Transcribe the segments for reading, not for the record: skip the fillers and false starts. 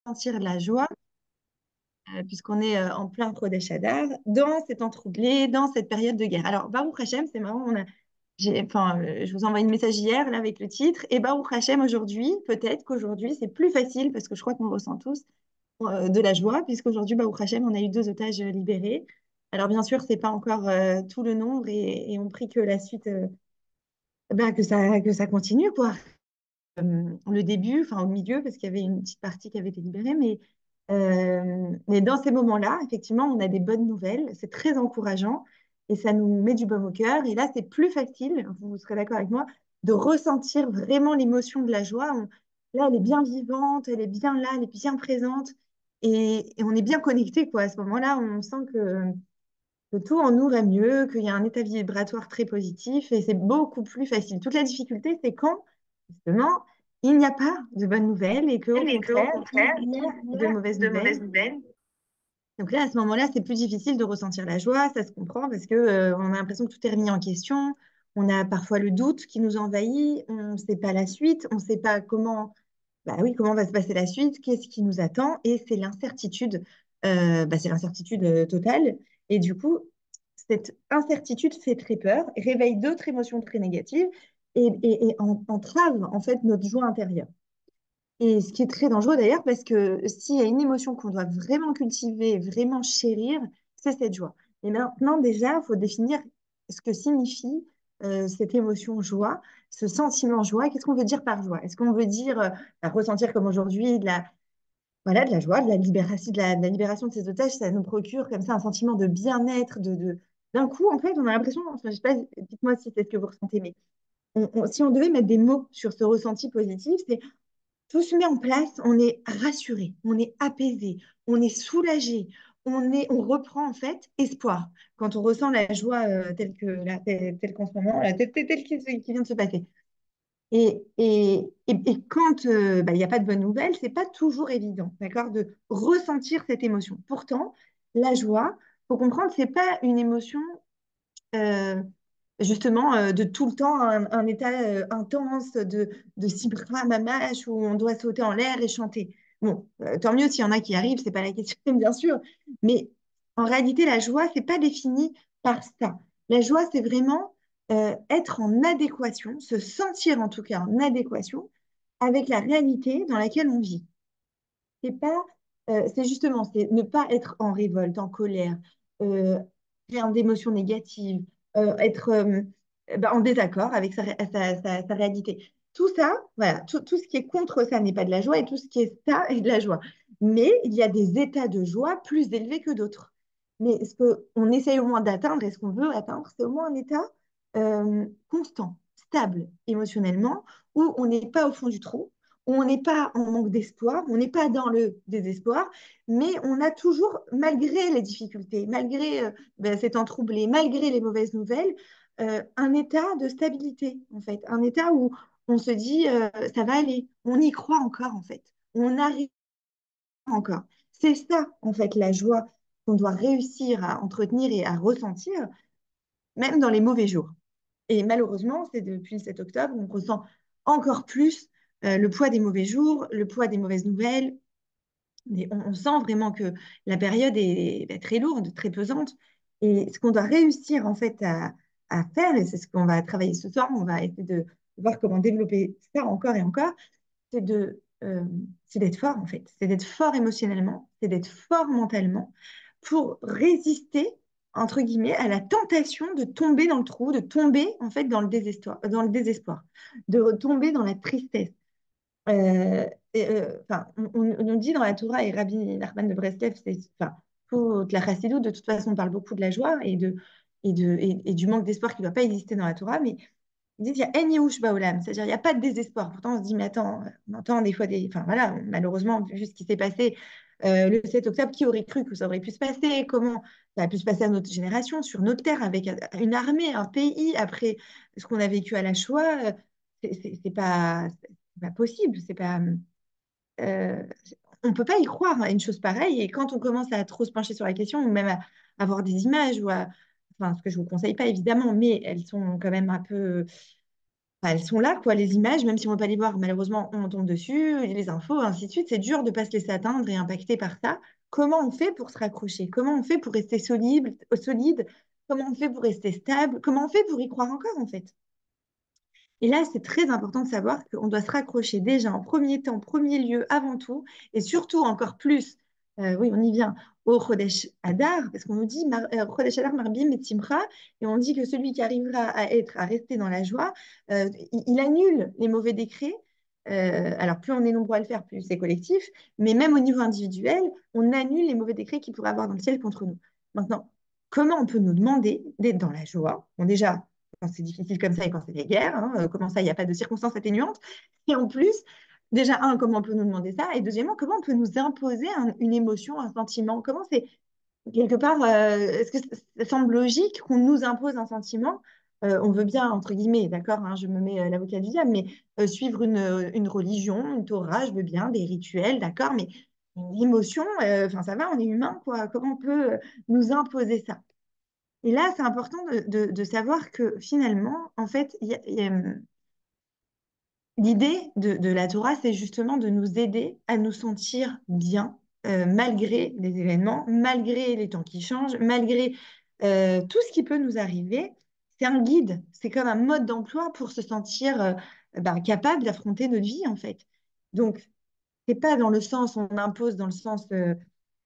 Sentir la joie, puisqu'on est en plein Chodesh Adar, dans cet temps troublé, dans cette période de guerre. Alors, Baruch Hashem, c'est marrant, je vous envoie une message hier là, avec le titre, et Baruch Hashem, aujourd'hui, peut-être qu'aujourd'hui, c'est plus facile, parce que je crois qu'on ressent tous de la joie, puisqu'aujourd'hui, Baruch Hashem, on a eu 2 otages libérés. Alors, bien sûr, c'est pas encore tout le nombre, et on prie que la suite, que ça continue, quoi. Le début, enfin au milieu, parce qu'il y avait une petite partie qui avait été libérée, mais dans ces moments-là, effectivement, on a des bonnes nouvelles, c'est très encourageant et ça nous met du baume au cœur. Et là, c'est plus facile, vous serez d'accord avec moi, de ressentir vraiment l'émotion de la joie. Là, elle est bien vivante, elle est bien là, elle est bien présente et on est bien connecté, quoi. À ce moment-là, on sent que tout en nous va mieux, qu'il y a un état vibratoire très positif et c'est beaucoup plus facile. Toute la difficulté, c'est quand, justement, il n'y a pas de bonnes nouvelles et qu'au Et qu'au contraire, contraire, il y a il y de a mauvaises de nouvelles. mauvaises nouvelles. Donc là, à ce moment-là, c'est plus difficile de ressentir la joie, ça se comprend parce que, on a l'impression que tout est remis en question. On a parfois le doute qui nous envahit, on ne sait pas la suite, on ne sait pas comment, bah oui, comment va se passer la suite, qu'est-ce qui nous attend, et c'est l'incertitude totale. Et du coup, cette incertitude fait très peur, réveille d'autres émotions très négatives et entrave en fait notre joie intérieure. Et ce qui est très dangereux d'ailleurs, parce que s'il y a une émotion qu'on doit vraiment cultiver, vraiment chérir, c'est cette joie. Et maintenant, déjà, il faut définir ce que signifie cette émotion joie, ce sentiment joie. Qu'est-ce qu'on veut dire par joie? Est-ce qu'on veut dire ressentir comme aujourd'hui voilà, de la joie, de la libération de ces otages? Ça nous procure comme ça un sentiment de bien-être, d'un coup, en fait, on a l'impression, enfin, je sais pas, dites-moi si c'est ce que vous ressentez, mais si on devait mettre des mots sur ce ressenti positif, c'est tout se met en place, on est rassuré, on est apaisé, on est soulagé, on reprend en fait espoir quand on ressent la joie telle qu'en ce moment, telle qui vient de se passer. Et quand il n'y a pas de bonnes nouvelles, c'est pas toujours évident, d'accord, de ressentir cette émotion. Pourtant, la joie, faut comprendre, c'est pas une émotion euh, justement de tout le temps un état intense de Sibra Mamash où on doit sauter en l'air et chanter. Bon, tant mieux s'il y en a qui arrivent, c'est pas la question, bien sûr. Mais en réalité, la joie, c'est pas défini par ça. La joie, c'est vraiment être en adéquation, se sentir en tout cas en adéquation avec la réalité dans laquelle on vit. C'est justement, c'est ne pas être en révolte, en colère, euh, plein d'émotions négatives, être en désaccord avec sa réalité. Tout ça, voilà, tout ce qui est contre ça n'est pas de la joie et tout ce qui est ça est de la joie. Mais il y a des états de joie plus élevés que d'autres. Mais ce qu'on essaye au moins d'atteindre et ce qu'on veut atteindre, c'est au moins un état constant, stable émotionnellement, où on n'est pas au fond du trou, on n'est pas en manque d'espoir, on n'est pas dans le désespoir, mais on a toujours, malgré les difficultés, malgré ces temps troublés, malgré les mauvaises nouvelles, un état de stabilité, en fait, un état où on se dit ça va aller, on y croit encore, en fait, on arrive encore. C'est ça, en fait, la joie qu'on doit réussir à entretenir et à ressentir, même dans les mauvais jours. Et malheureusement, c'est depuis le 7 octobre, on ressent encore plus le poids des mauvais jours, le poids des mauvaises nouvelles. Mais on sent vraiment que la période est très lourde, très pesante. Et ce qu'on doit réussir en fait à faire, et c'est ce qu'on va travailler ce soir, on va essayer de voir comment développer ça encore et encore, c'est c'est d'être fort en fait. C'est d'être fort émotionnellement, c'est d'être fort mentalement pour résister, entre guillemets, à la tentation de tomber dans le trou, de tomber en fait dans le désespoir, de tomber dans la tristesse. Enfin, on nous dit dans la Torah, et Rabbi Nachman de Breslev, enfin, toute la Chassidoute, de toute façon, parle beaucoup de la joie et du manque d'espoir qui ne doit pas exister dans la Torah, mais ils disent il y a En Yehush Baolam, c'est-à-dire il n'y a pas de désespoir. Pourtant, on se dit, mais attends, on entend des fois des. Enfin voilà, malheureusement, vu ce qui s'est passé le 7 octobre, qui aurait cru que ça aurait pu se passer? Comment ça a pu se passer à notre génération, sur notre terre, avec une armée, un pays, après ce qu'on a vécu à la Shoah? C'est pas possible. Euh, on ne peut pas y croire à une chose pareille. Et quand on commence à trop se pencher sur la question, ou même à voir des images, enfin, ce que je ne vous conseille pas évidemment, mais elles sont quand même un peu enfin, elles sont là, quoi, les images, même si on ne veut pas les voir, malheureusement, on tombe dessus, les infos, ainsi de suite. C'est dur de ne pas se laisser atteindre et impacter par ça. Comment on fait pour se raccrocher? Comment on fait pour rester solide, solide? Comment on fait pour rester stable? Comment on fait pour y croire encore, en fait? Et là, c'est très important de savoir qu'on doit se raccrocher déjà en premier temps, en premier lieu, avant tout, et surtout encore plus, oui, on y vient, au Chodesh Adar, parce qu'on nous dit Chodesh Adar Marbim et Timra, et on dit que celui qui arrivera à rester dans la joie, il annule les mauvais décrets. Alors, plus on est nombreux à le faire, plus c'est collectif, mais même au niveau individuel, on annule les mauvais décrets qu'il pourrait avoir dans le ciel contre nous. Maintenant, comment on peut nous demander d'être dans la joie? Bon, déjà, quand c'est difficile comme ça et quand c'est des guerres, hein, comment ça, il n'y a pas de circonstances atténuantes. Et en plus, déjà, un, comment on peut nous demander ça? Et deuxièmement, comment on peut nous imposer une émotion, un sentiment? Comment c'est, quelque part, est-ce que ça semble logique qu'on nous impose un sentiment? On veut bien, entre guillemets, d'accord, hein, je me mets l'avocat du diable, mais suivre une religion, une Torah, je veux bien, des rituels, d'accord, mais une émotion, enfin ça va, on est humain, quoi. Comment on peut nous imposer ça? Et là, c'est important de savoir que finalement, en fait, l'idée de la Torah, c'est justement de nous aider à nous sentir bien, malgré les événements, malgré les temps qui changent, malgré tout ce qui peut nous arriver. C'est un guide, c'est comme un mode d'emploi pour se sentir capable d'affronter notre vie, en fait. Donc, c'est pas dans le sens, on impose dans le sens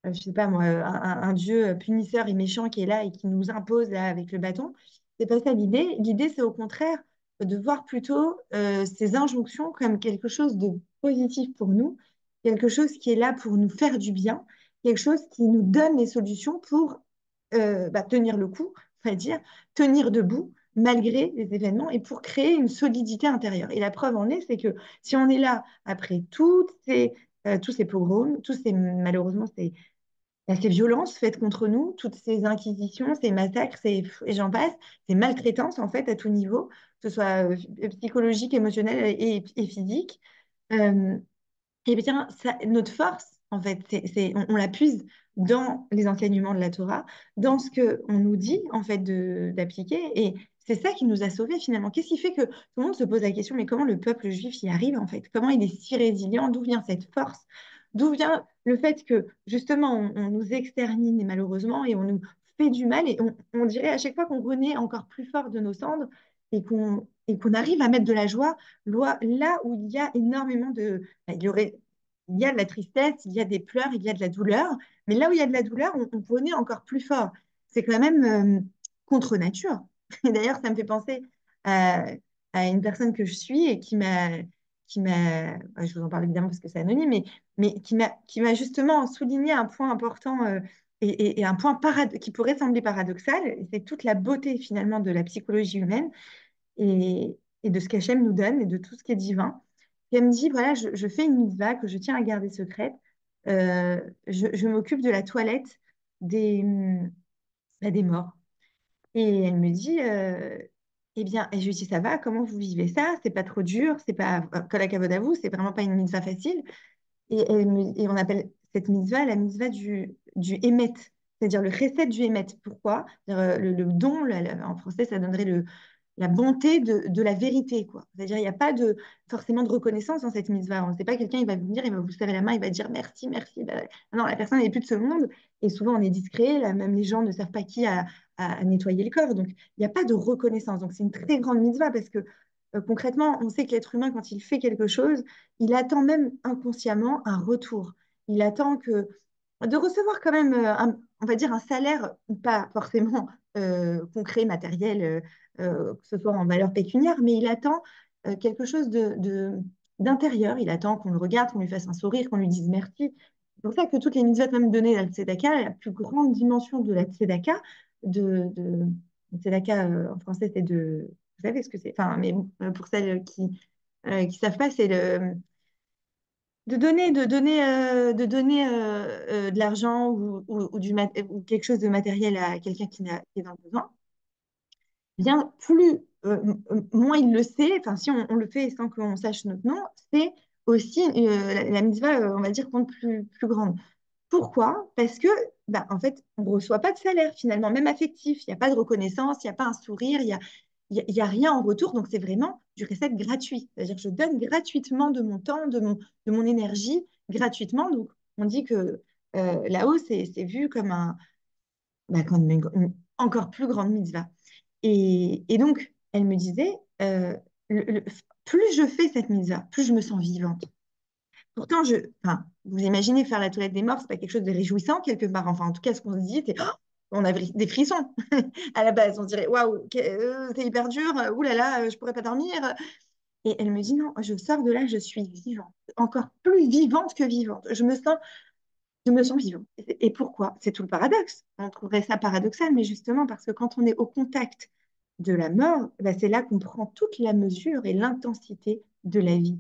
je sais pas moi, un dieu punisseur et méchant qui est là et qui nous impose là avec le bâton. C'est pas ça l'idée. L'idée, c'est au contraire de voir plutôt ces injonctions comme quelque chose de positif pour nous, quelque chose qui est là pour nous faire du bien, quelque chose qui nous donne les solutions pour tenir le coup, on va dire, tenir debout malgré les événements et pour créer une solidité intérieure. Et la preuve en est, c'est que si on est là après tous ces pogroms, malheureusement ces violences faites contre nous, toutes ces inquisitions, ces massacres, et j'en passe, ces maltraitances en fait à tout niveau, que ce soit psychologique, émotionnel et physique. Euh, et bien, notre force, en fait, on la puise dans les enseignements de la Torah, dans ce qu'on nous dit, en fait, d'appliquer. Et c'est ça qui nous a sauvés, finalement. Qu'est-ce qui fait que tout le monde se pose la question, mais comment le peuple juif y arrive, en fait? Comment il est si résilient? D'où vient cette force? D'où vient le fait que, justement, on nous extermine, malheureusement, et on nous fait du mal, et on dirait à chaque fois qu'on renaît encore plus fort de nos cendres, et qu'on arrive à mettre de la joie là où il y a énormément il y a de la tristesse, il y a des pleurs, il y a de la douleur, mais là où il y a de la douleur, on renaît encore plus fort. C'est quand même contre nature. Et d'ailleurs, ça me fait penser à, à une personne que je suis et je vous en parle évidemment parce que c'est anonyme, mais qui m'a justement souligné un point important et un point qui pourrait sembler paradoxal, et c'est toute la beauté finalement de la psychologie humaine et de ce qu'Hachem nous donne et de tout ce qui est divin. Et elle me dit, voilà, je fais une mitzvah que je tiens à garder secrète. Je m'occupe de la toilette des, des morts. Et elle me dit, eh bien, et je lui dis, ça va, comment vous vivez ça? C'est pas trop dur, c'est pas, kol hakavod à vous, c'est vraiment pas une mitzvah facile. Et on appelle cette mitzvah la mitzvah du émet, c'est-à-dire le chesed du émet. Pourquoi? C'est-à-dire, le don, en français, ça donnerait la bonté de la vérité, quoi. C'est-à-dire, il n'y a pas forcément de reconnaissance dans cette mitzvah. C'est pas quelqu'un, il va venir, il va vous serrer la main, il va dire merci, merci. Non, la personne n'est plus de ce monde. Et souvent, on est discret. Là, même les gens ne savent pas qui a nettoyé le corps. Donc, il n'y a pas de reconnaissance. Donc, c'est une très grande mitzvah parce que concrètement, on sait que l'être humain, quand il fait quelque chose, il attend même inconsciemment un retour. Il attend de recevoir quand même, on va dire, un salaire, pas forcément concret, matériel, que ce soit en valeur pécuniaire, mais il attend quelque chose d'intérieur. Il attend qu'on le regarde, qu'on lui fasse un sourire, qu'on lui dise merci. C'est pour ça que toutes les mitzvot même données à la tzedaka, la plus grande dimension de la tzedaka, tzedaka en français, c'est vous savez ce que c'est, enfin, mais pour celles qui savent pas, c'est de donner de l'argent ou quelque chose de matériel à quelqu'un qui est dans le besoin. Bien moins il le sait, enfin si on le fait sans qu'on sache notre nom, c'est aussi la mitzvah, on va dire, compte plus grande. Pourquoi? Parce que, en fait, on ne reçoit pas de salaire finalement, même affectif. Il n'y a pas de reconnaissance, il n'y a pas un sourire, y a rien en retour, donc c'est vraiment du reset gratuit. C'est-à-dire que je donne gratuitement de mon temps, de mon énergie, gratuitement. Donc, on dit que là-haut, c'est vu comme comme une encore plus grande mitzvah. Et donc, elle me disait, le- le- plus je fais cette mitzvah, plus je me sens vivante. Pourtant, enfin, vous imaginez faire la toilette des morts, c'est pas quelque chose de réjouissant quelque part. Enfin, en tout cas, ce qu'on se dit, c'est, oh, on a des frissons à la base. On dirait, waouh, c'est hyper dur. Ouh là là, je pourrais pas dormir. Et elle me dit, non, je sors de là, je suis vivante, encore plus vivante que vivante. Je me sens vivante. Et pourquoi? C'est tout le paradoxe. On trouverait ça paradoxal, mais justement parce que quand on est au contact de la mort, bah, c'est là qu'on prend toute la mesure et l'intensité de la vie.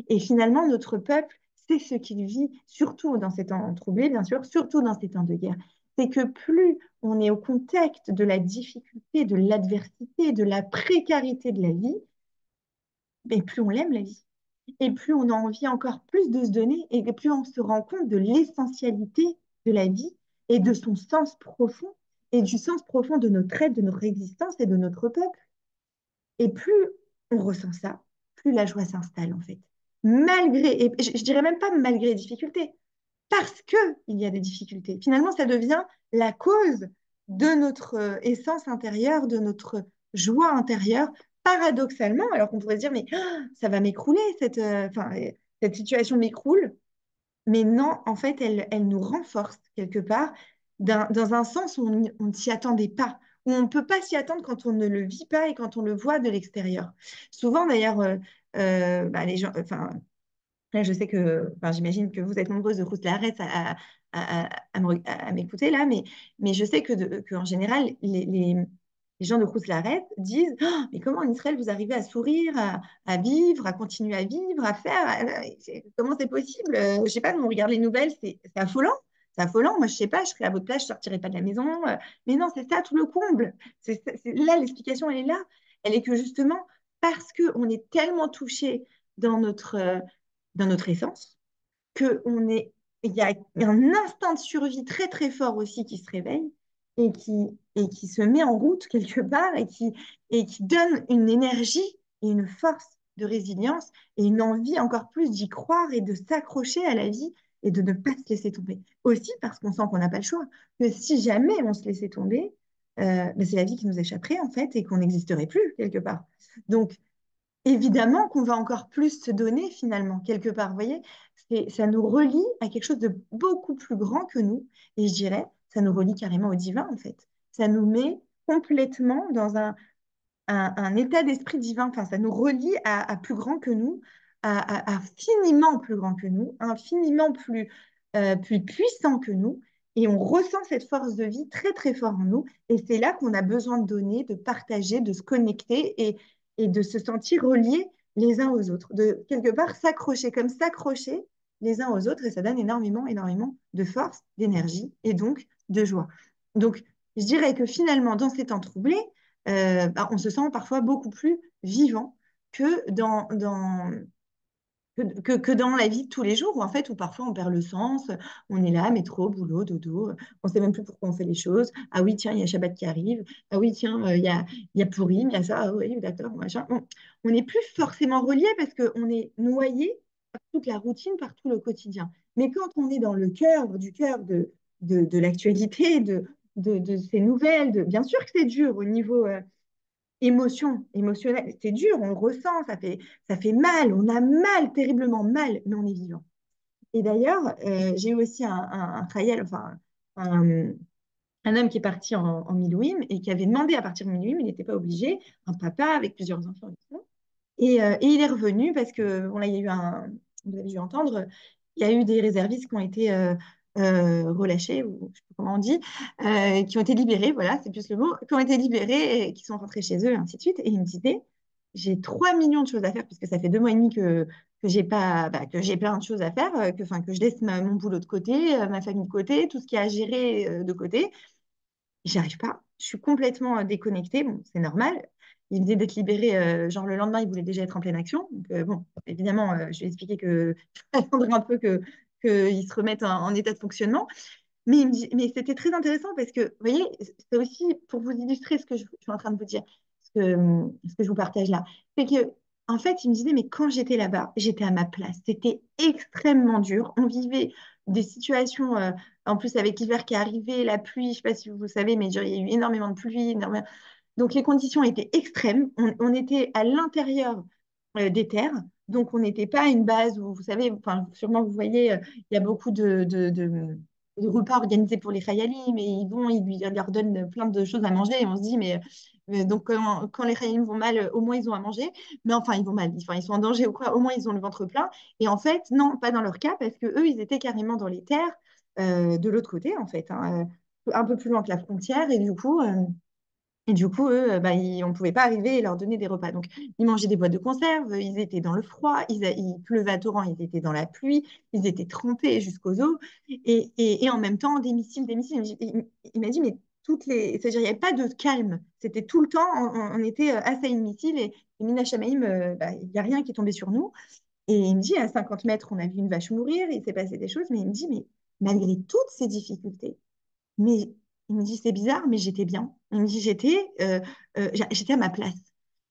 Et finalement, notre peuple, c'est ce qu'il vit, surtout dans ces temps troublés, bien sûr, surtout dans ces temps de guerre. C'est que plus on est au contact de la difficulté, de l'adversité, de la précarité de la vie, mais plus on l'aime la vie. Et plus on a envie encore plus de se donner, et plus on se rend compte de l'essentialité de la vie et de son sens profond, et du sens profond de notre être, de notre existence et de notre peuple. Et plus on ressent ça, plus la joie s'installe en fait. Malgré, et je dirais même pas malgré les difficultés, parce qu'il y a des difficultés. Finalement, ça devient la cause de notre essence intérieure, de notre joie intérieure, paradoxalement, alors qu'on pourrait se dire, mais ça va m'écrouler, cette situation m'écroule. Mais non, en fait, elle nous renforce quelque part dans un sens où on ne s'y attendait pas, où on ne peut pas s'y attendre quand on ne le vit pas et quand on le voit de l'extérieur. Souvent, d'ailleurs, les gens, enfin, là, je sais que, enfin, j'imagine que vous êtes nombreuses de Rousselarès à m'écouter là, mais je sais qu'en général, les gens de Rousselarès disent mais comment en Israël vous arrivez à sourire, à vivre, à continuer à vivre, à faire comment c'est possible? Je sais pas, on regarde les nouvelles, c'est affolant. C'est affolant. Moi, je sais pas, je serais à votre place, je sortirais pas de la maison. Mais non, c'est ça tout le comble. Là, l'explication, elle est là. Elle est que justement, parce qu'on est tellement touché dans dans notre essence, il y a un instinct de survie très très fort aussi qui se réveille et qui se met en route quelque part et qui donne une énergie et une force de résilience et une envie encore plus d'y croire et de s'accrocher à la vie et de ne pas se laisser tomber. Aussi parce qu'on sent qu'on n'a pas le choix, que si jamais on se laissait tomber, ben c'est la vie qui nous échapperait en fait et qu'on n'existerait plus quelque part. Donc, évidemment qu'on va encore plus se donner finalement, quelque part. Vous voyez, ça nous relie à quelque chose de beaucoup plus grand que nous. Et je dirais, ça nous relie carrément au divin, en fait. Ça nous met complètement dans un état d'esprit divin. Enfin, ça nous relie à plus grand que nous, à infiniment plus grand que nous, infiniment plus puissant que nous. Et on ressent cette force de vie très, très fort en nous. Et c'est là qu'on a besoin de donner, de partager, de se connecter et de se sentir reliés les uns aux autres. De quelque part s'accrocher, comme s'accrocher les uns aux autres. Et ça donne énormément, énormément de force, d'énergie et donc de joie. Donc, je dirais que finalement, dans ces temps troublés, on se sent parfois beaucoup plus vivant que que dans la vie de tous les jours, où en fait, où parfois on perd le sens, on est là, métro, boulot, dodo, on sait même plus pourquoi on fait les choses. Ah oui, tiens, il y a Shabbat qui arrive. Ah oui, tiens, il y a Pourim, il y a ça. Ah oui, d'accord, machin. On n'est plus forcément relié parce qu'on est noyé par toute la routine, par tout le quotidien. Mais quand on est dans le cœur de l'actualité, de ces nouvelles, bien sûr que c'est dur au niveau émotionnelle, c'est dur, on le ressent, ça fait mal, on a mal, terriblement mal, mais on est vivant. Et d'ailleurs, j'ai eu aussi un Khayel, enfin, un, un homme qui est parti en Milouim et qui avait demandé à partir de Milouim, il n'était pas obligé, un papa avec plusieurs enfants et tout ça. Et il est revenu parce que, bon, là, il y a eu vous avez dû entendre, il y a eu des réservistes qui ont été relâchés, ou je ne sais pas comment on dit, qui ont été libérés, voilà, c'est plus le mot, qui ont été libérés et qui sont rentrés chez eux, et ainsi de suite. Et il me disait, j'ai 3 millions de choses à faire, puisque ça fait 2 mois et demi que j'ai pas, que j'ai plein de choses à faire, que je laisse mon boulot de côté, ma famille de côté, tout ce qu'il y a à gérer de côté. J'y arrive pas. Je suis complètement déconnectée. Bon, c'est normal. Il venait d'être libéré, genre le lendemain, il voulait déjà être en pleine action. Donc, bon, évidemment, je lui ai expliqué que attendre un peu qu'il se remette en état de fonctionnement. Mais, mais c'était très intéressant parce que, vous voyez, c'est aussi pour vous illustrer ce que je suis en train de vous dire. Parce ce que je vous partage là. C'est que, en fait, il me disait, mais quand j'étais là-bas, j'étais à ma place. C'était extrêmement dur. On vivait des situations, en plus avec l'hiver qui est arrivé, la pluie, je ne sais pas si vous savez, mais genre, il y a eu énormément de pluie. Donc les conditions étaient extrêmes. On était à l'intérieur des terres. Donc on n'était pas à une base où, vous savez, enfin, sûrement vous voyez, il y a beaucoup de repas organisés pour les Khayalim, mais ils leur donnent plein de choses à manger et on se dit, mais donc quand les Khayalim vont mal, au moins ils ont à manger, mais enfin ils vont mal, enfin, ils sont en danger ou quoi, au moins ils ont le ventre plein. Et en fait, non, pas dans leur cas, parce que eux, ils étaient carrément dans les terres de l'autre côté, en fait, hein, un peu plus loin que la frontière, et du coup, eux, bah, on ne pouvait pas arriver et leur donner des repas. Donc, ils mangeaient des boîtes de conserve, ils étaient dans le froid, il pleuvait à torrent, ils étaient dans la pluie, ils étaient trempés jusqu'aux os. Et en même temps, des missiles. Il m'a dit, mais c'est-à-dire, il n'y avait pas de calme. C'était tout le temps, on était assaillis de missiles et Mina Shamaïm, bah, il n'y a rien qui est tombé sur nous. Et il me dit, à 50 mètres, on a vu une vache mourir, il s'est passé des choses, mais il me dit, mais malgré toutes ces difficultés, mais il me dit, c'est bizarre, mais j'étais bien. Il me dit, j'étais à ma place.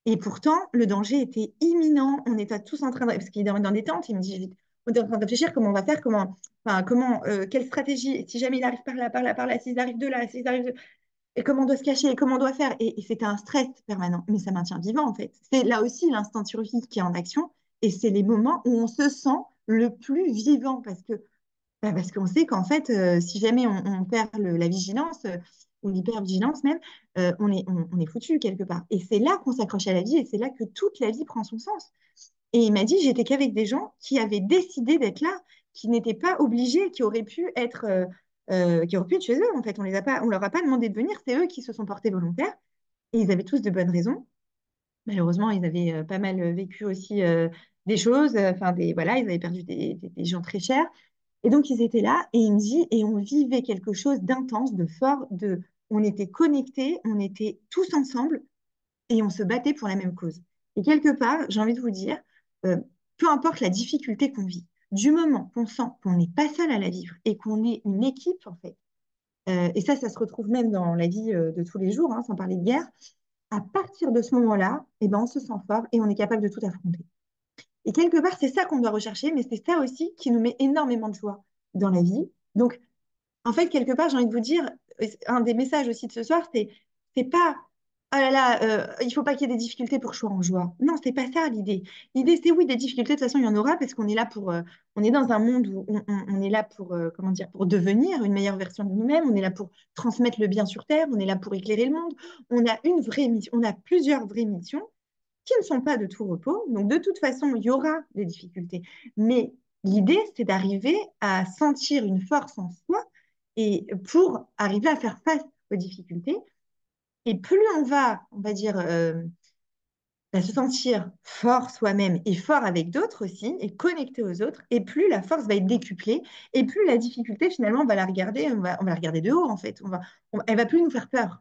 Et pourtant, le danger était imminent. On était tous en train de... Parce qu'il est dans des tentes, il me dit, on est en train de réfléchir comment on va faire, enfin, quelle stratégie, si jamais il arrive par là, s'ils arrivent de là, s'ils arrivent de... Et comment on doit se cacher, et comment on doit faire. Et c'était un stress permanent. Mais ça maintient vivant, en fait. C'est là aussi l'instinct de survie qui est en action. Et c'est les moments où on se sent le plus vivant. Parce qu'on sait qu'en fait, si jamais on perd la vigilance, ou l'hypervigilance même, on est foutu quelque part. Et c'est là qu'on s'accroche à la vie et c'est là que toute la vie prend son sens. Et il m'a dit, j'étais qu'avec des gens qui avaient décidé d'être là, qui n'étaient pas obligés, qui auraient pu être chez eux. En fait, on leur a pas demandé de venir, c'est eux qui se sont portés volontaires. Et ils avaient tous de bonnes raisons. Malheureusement, ils avaient pas mal vécu aussi des choses. Enfin, voilà, ils avaient perdu des gens très chers. Et donc, ils étaient là et il me dit, et on vivait quelque chose d'intense, de fort, on était connectés, on était tous ensemble et on se battait pour la même cause. Et quelque part, j'ai envie de vous dire, euh, peu importe la difficulté qu'on vit, du moment qu'on sent qu'on n'est pas seul à la vivre et qu'on est une équipe, en fait, et ça se retrouve même dans la vie de tous les jours, hein, sans parler de guerre, à partir de ce moment-là, eh ben, on se sent fort et on est capable de tout affronter. Et quelque part, c'est ça qu'on doit rechercher, mais c'est ça aussi qui nous met énormément de joie dans la vie. Donc, en fait, quelque part, j'ai envie de vous dire, un des messages aussi de ce soir, c'est pas, oh là là, il faut pas qu'il y ait des difficultés pour que je sois en joie. Non, c'est pas ça l'idée. L'idée, c'est oui, des difficultés, de toute façon, il y en aura parce qu'on est là on est dans un monde où on est là pour, comment dire, pour devenir une meilleure version de nous-mêmes. On est là pour transmettre le bien sur Terre. On est là pour éclairer le monde. On a une vraie mission, on a plusieurs vraies missions qui ne sont pas de tout repos. Donc, de toute façon, il y aura des difficultés. Mais l'idée, c'est d'arriver à sentir une force en soi et pour arriver à faire face aux difficultés. Et plus on va dire, se sentir fort soi-même et fort avec d'autres aussi, et connecté aux autres, et plus la force va être décuplée, et plus la difficulté, finalement, on va la regarder, on va la regarder de haut, en fait. Elle va plus nous faire peur.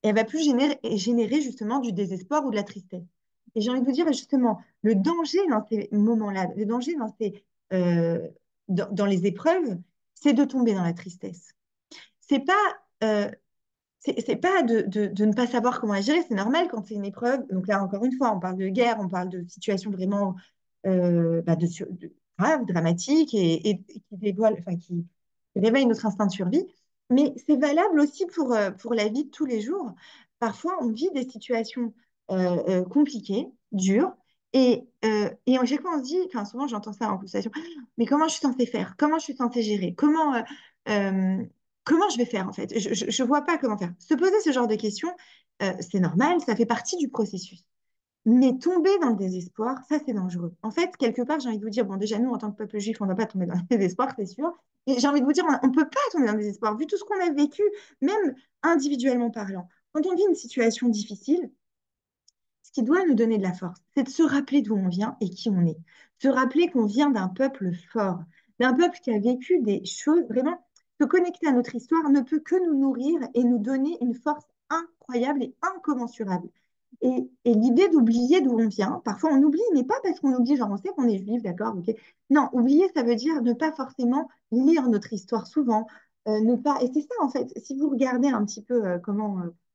Et elle va plus générer justement du désespoir ou de la tristesse. Et j'ai envie de vous dire justement, le danger dans ces moments-là, le danger euh, dans les épreuves, c'est de tomber dans la tristesse. C'est pas, euh, c'est pas de ne pas savoir comment agir, c'est normal quand c'est une épreuve. Donc là, encore une fois, on parle de guerre, on parle de situations vraiment graves, dramatiques et qui dévoilent, enfin, qui réveillent notre instinct de survie. Mais c'est valable aussi pour la vie de tous les jours. Parfois, on vit des situations compliquées, dures, et à chaque fois, on se dit, enfin, souvent j'entends ça en conversation, mais comment je suis censée faire? Comment je suis censée gérer? Euh, comment je vais faire en fait? Je vois pas comment faire. Se poser ce genre de questions, c'est normal, ça fait partie du processus. Mais tomber dans le désespoir, ça c'est dangereux. En fait, quelque part, j'ai envie de vous dire, bon, déjà nous, en tant que peuple juif, on ne va pas tomber dans le désespoir, c'est sûr. Et j'ai envie de vous dire, on ne peut pas tomber dans le désespoir, vu tout ce qu'on a vécu, même individuellement parlant. Quand on vit une situation difficile, ce qui doit nous donner de la force, c'est de se rappeler d'où on vient et qui on est. Se rappeler qu'on vient d'un peuple fort, d'un peuple qui a vécu des choses vraiment. Se connecter à notre histoire ne peut que nous nourrir et nous donner une force incroyable et incommensurable. Et l'idée d'oublier d'où on vient, parfois on oublie, mais pas parce qu'on oublie, genre on sait qu'on est juif, d'accord, ok. Non, oublier, ça veut dire ne pas forcément lire notre histoire souvent, ne pas. Et c'est ça en fait. Si vous regardez un petit peu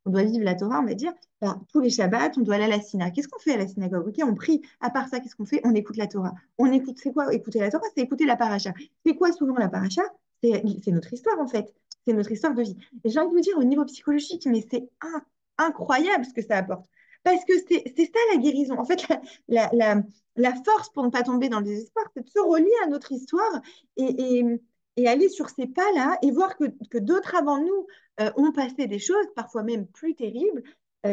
on doit vivre la Torah, on va dire, bah, tous les Shabbats, on doit aller à la synagogue. Qu'est-ce qu'on fait à la synagogue? Ok, on prie. À part ça, qu'est-ce qu'on fait? On écoute la Torah. On écoute, c'est quoi écouter la Torah? C'est écouter la paracha. C'est quoi souvent la paracha? C'est notre histoire, en fait. C'est notre histoire de vie. Et j'ai envie de vous dire, au niveau psychologique, mais c'est incroyable ce que ça apporte. Parce que c'est ça la guérison. En fait, la, la, la force pour ne pas tomber dans le désespoir, c'est de se relier à notre histoire et, et, et aller sur ces pas-là et voir que d'autres avant nous ont passé des choses, parfois même plus terribles,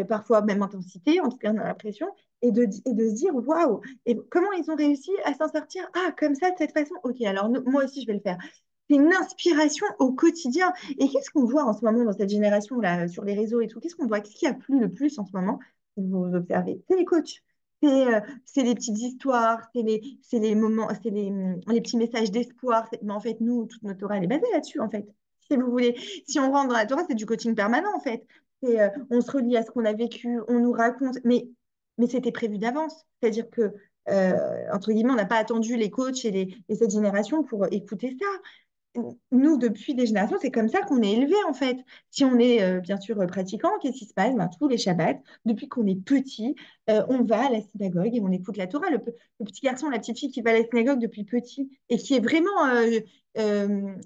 parfois même intensité, en tout cas on a l'impression, et de se dire waouh, et comment ils ont réussi à s'en sortir? Ah, comme ça, de cette façon, ok, alors moi aussi je vais le faire. C'est une inspiration au quotidien. Et qu'est-ce qu'on voit en ce moment dans cette génération-là, sur les réseaux et tout? Qu'est-ce qu'on voit? Qu'est-ce qui a plu le plus en ce moment? Si vous observez, c'est les coachs. C'est les petites histoires, c'est les moments, les petits messages d'espoir. Mais en fait, nous, toute notre Torah, elle est basée là-dessus, en fait. Si vous voulez, si on rentre dans la Torah, c'est du coaching permanent, en fait. On se relie à ce qu'on a vécu, on nous raconte, mais c'était prévu d'avance. C'est-à-dire que, entre guillemets, on n'a pas attendu les coachs et cette génération pour écouter ça. Nous, depuis des générations, c'est comme ça qu'on est élevé en fait. Si on est bien sûr pratiquant, qu'est-ce qui se passe? Ben, tous les Shabbats, depuis qu'on est petit, on va à la synagogue et on écoute la Torah. Le petit garçon, la petite fille qui va à la synagogue depuis petit et qui est vraiment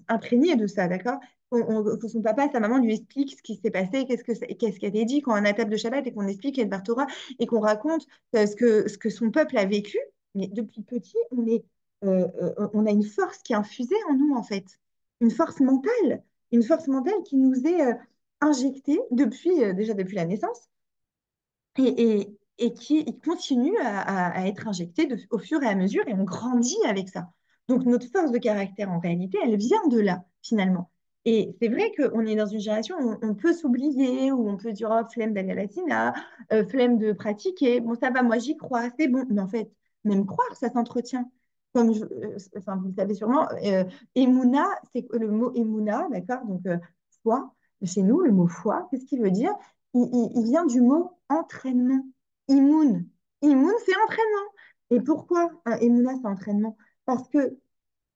imprégné de ça, d'accord? Que son papa, sa maman lui explique ce qui s'est passé, qu'est-ce qui a été dit quand on a table de Shabbat et qu'on explique Edbar Torah et qu'on raconte ce que son peuple a vécu. Mais depuis petit, on a une force qui est infusée en nous, en fait. Une force mentale. Une force mentale qui nous est injectée déjà depuis la naissance et qui continue à être injectée au fur et à mesure et on grandit avec ça. Donc notre force de caractère, en réalité, elle vient de là, finalement. Et c'est vrai qu'on est dans une génération où on peut s'oublier, où on peut dire, oh, flemme d'aller à la Sina, flemme de pratiquer. Bon, ça va, moi j'y crois, c'est bon. Mais en fait, même croire, ça s'entretient. Enfin, vous le savez sûrement, Emouna, c'est le mot Emouna, d'accord? Donc, foi, chez nous, le mot foi, qu'est-ce qu'il veut dire? Il vient du mot entraînement. Imoun. Imoun, c'est entraînement. Et pourquoi un Emouna, c'est entraînement? Parce que,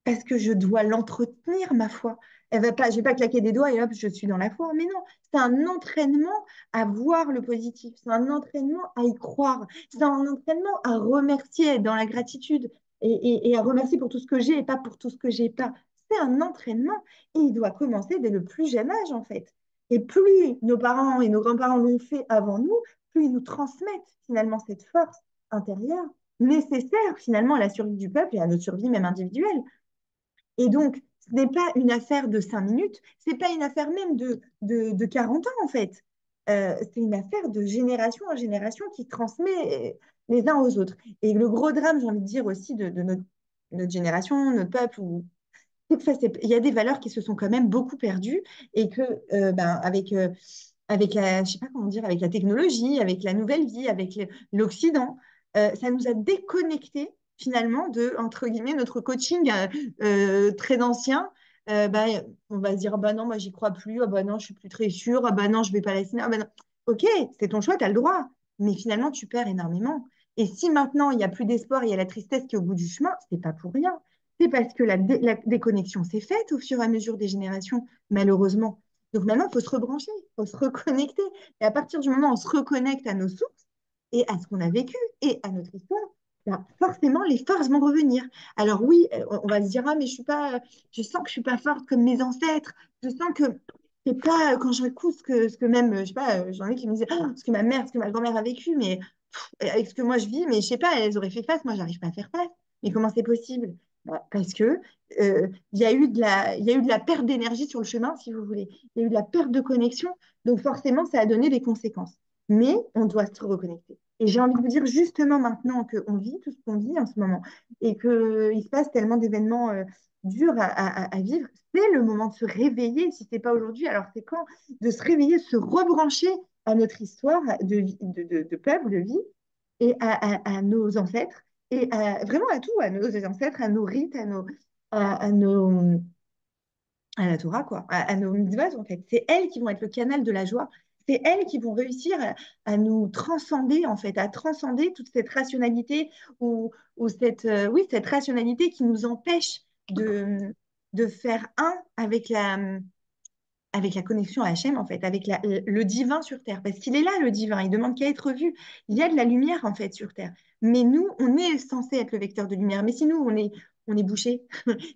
parce que je dois l'entretenir, ma foi. Elle va pas, je ne vais pas claquer des doigts et hop, je suis dans la foi. Mais non, c'est un entraînement à voir le positif. C'est un entraînement à y croire. C'est un entraînement à remercier, être dans la gratitude et à remercier pour tout ce que j'ai et pas pour tout ce que j'ai pas. C'est un entraînement et il doit commencer dès le plus jeune âge, en fait. Et plus nos parents et nos grands-parents l'ont fait avant nous, plus ils nous transmettent finalement cette force intérieure nécessaire finalement à la survie du peuple et à notre survie même individuelle. Et donc, ce n'est pas une affaire de 5 minutes, c'est pas une affaire même de 40 ans en fait. C'est une affaire de génération en génération qui transmet les uns aux autres. Et le gros drame, j'ai envie de dire aussi de notre génération, notre peuple, c'est que il y a des valeurs qui se sont quand même beaucoup perdues et que ben, avec la, je sais pas comment dire, avec la technologie, avec la nouvelle vie, avec l'Occident, ça nous a déconnectés finalement de, entre guillemets, notre coaching très ancien. Bah, on va se dire, ah bah non, moi j'y crois plus, ah bah non, je suis plus très sûre, ah bah non, je vais pas à la cinéma, ah bah non. Ok, c'est ton choix, tu as le droit, mais finalement tu perds énormément. Et si maintenant il n'y a plus d'espoir, il y a la tristesse qui est au bout du chemin, c'est pas pour rien. C'est parce que la déconnexion s'est faite au fur et à mesure des générations, malheureusement. Donc maintenant, il faut se rebrancher, il faut se reconnecter. Et à partir du moment où on se reconnecte à nos sources et à ce qu'on a vécu et à notre histoire, ben, forcément, les forces vont revenir. Alors oui, on va se dire, ah, mais je sens que je suis pas forte comme mes ancêtres. Je sens que c'est pas, quand je écoute ce que même, je sais pas, j'en ai qui me disaient, ah, ce que ma mère, ce que ma grand-mère a vécu, mais avec ce que moi je vis, mais je sais pas, elles auraient fait face, moi, j'arrive pas à faire face. Mais comment c'est possible? Parce que il y a eu de la perte d'énergie sur le chemin, si vous voulez. Il y a eu de la perte de connexion, donc forcément, ça a donné des conséquences. Mais on doit se reconnecter. Et j'ai envie de vous dire, justement, maintenant qu'on vit tout ce qu'on vit en ce moment et qu'il se passe tellement d'événements durs à vivre, c'est le moment de se réveiller. Si ce n'est pas aujourd'hui, alors c'est quand? De se réveiller, de se rebrancher à notre histoire de peuple, de vie, et à nos ancêtres, et vraiment à tout, à nos ancêtres, à nos rites, à la Torah, quoi, à nos mitzvahs, en fait. C'est elles qui vont être le canal de la joie. C'est elles qui vont réussir à nous transcender, en fait, à transcender toute cette rationalité ou oui, cette rationalité qui nous empêche de faire un avec avec la connexion à Hachem, en fait, avec le divin sur Terre. Parce qu'il est là, le divin, il demande qu'à être vu. Il y a de la lumière, en fait, sur Terre. Mais nous, on est censé être le vecteur de lumière. Mais si nous, on est bouché,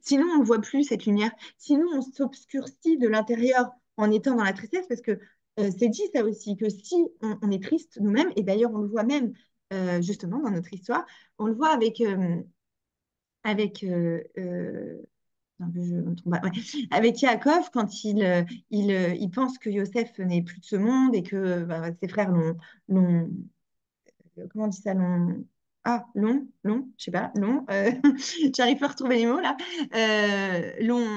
si nous, on ne voit plus cette lumière, si nous, on s'obscurcit de l'intérieur en étant dans la tristesse, parce que c'est dit ça aussi, que si on est triste nous-mêmes, et d'ailleurs, on le voit même justement dans notre histoire, on le voit avec non, je me trompe pas, ouais. Avec Yaakov, quand il pense que Yosef n'est plus de ce monde et que bah, ses frères comment on dit ça, je sais pas, j'arrive pas à retrouver les mots là, l'ont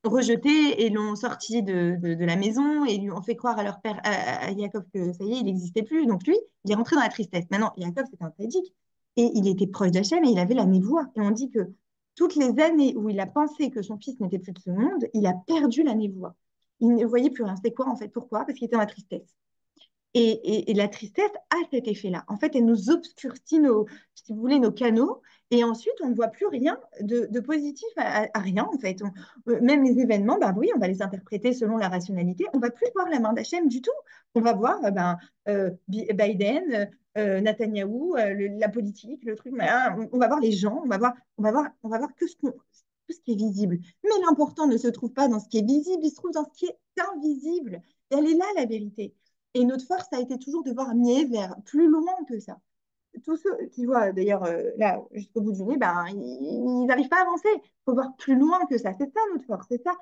rejeté et l'ont sorti de la maison et lui ont fait croire à leur père, à Yaakov, que ça y est, il n'existait plus. Donc lui, il est rentré dans la tristesse. Maintenant, Yaakov, c'était un tzaddik et il était proche d'Hachem et il avait la névoie. Et on dit que toutes les années où il a pensé que son fils n'était plus de ce monde, il a perdu la névoie. Il ne voyait plus rien. C'était quoi en fait? Pourquoi? Parce qu'il était dans la tristesse. Et la tristesse a cet effet-là. En fait, elle nous obscurcit si vous voulez, nos canaux. Et ensuite, on ne voit plus rien de positif à rien, en fait. Même les événements, ben oui, on va les interpréter selon la rationalité. On ne va plus voir la main d'Hachem du tout. On va voir Biden, Netanyahou, la politique, le truc. On va voir les gens, on va voir tout ce qui est visible. Mais l'important ne se trouve pas dans ce qui est visible, il se trouve dans ce qui est invisible. Et elle est là, la vérité. Et notre force a été toujours de voir mieux vers plus loin que ça. Tous ceux qui voient d'ailleurs là jusqu'au bout du nez, ben, ils n'arrivent pas à avancer. Il faut voir plus loin que ça. C'est ça notre force, c'est ça.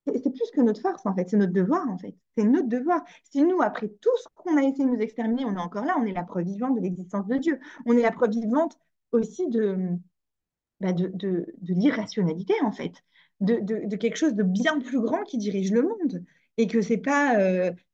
C'est plus que notre force en fait, c'est notre devoir en fait. C'est notre devoir. Si nous, après tout ce qu'on a essayé de nous exterminer, on est encore là, on est la preuve vivante de l'existence de Dieu. On est la preuve vivante aussi de l'irrationalité, en fait, de quelque chose de bien plus grand qui dirige le monde. Et que c'est pas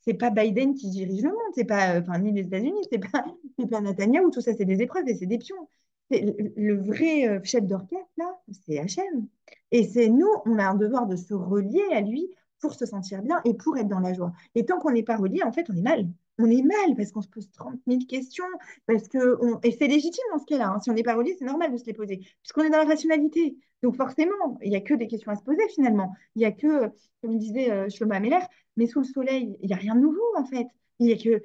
Biden qui dirige le monde, c'est pas, enfin, ni les États-Unis, c'est pas Netanyahou, tout ça, c'est des épreuves et c'est des pions. Le vrai chef d'orchestre, là, c'est Hachem. Et c'est nous, on a un devoir de se relier à lui pour se sentir bien et pour être dans la joie. Et tant qu'on n'est pas relié, en fait, on est mal. On est mal parce qu'on se pose 30 000 questions, et c'est légitime dans ce cas-là, hein. Si on n'est pas relié, c'est normal de se les poser, puisqu'on est dans la rationalité. Donc forcément, il n'y a que des questions à se poser finalement. Il n'y a que, comme disait Shlomo Ameler, mais sous le soleil, il n'y a rien de nouveau en fait. Il y a que,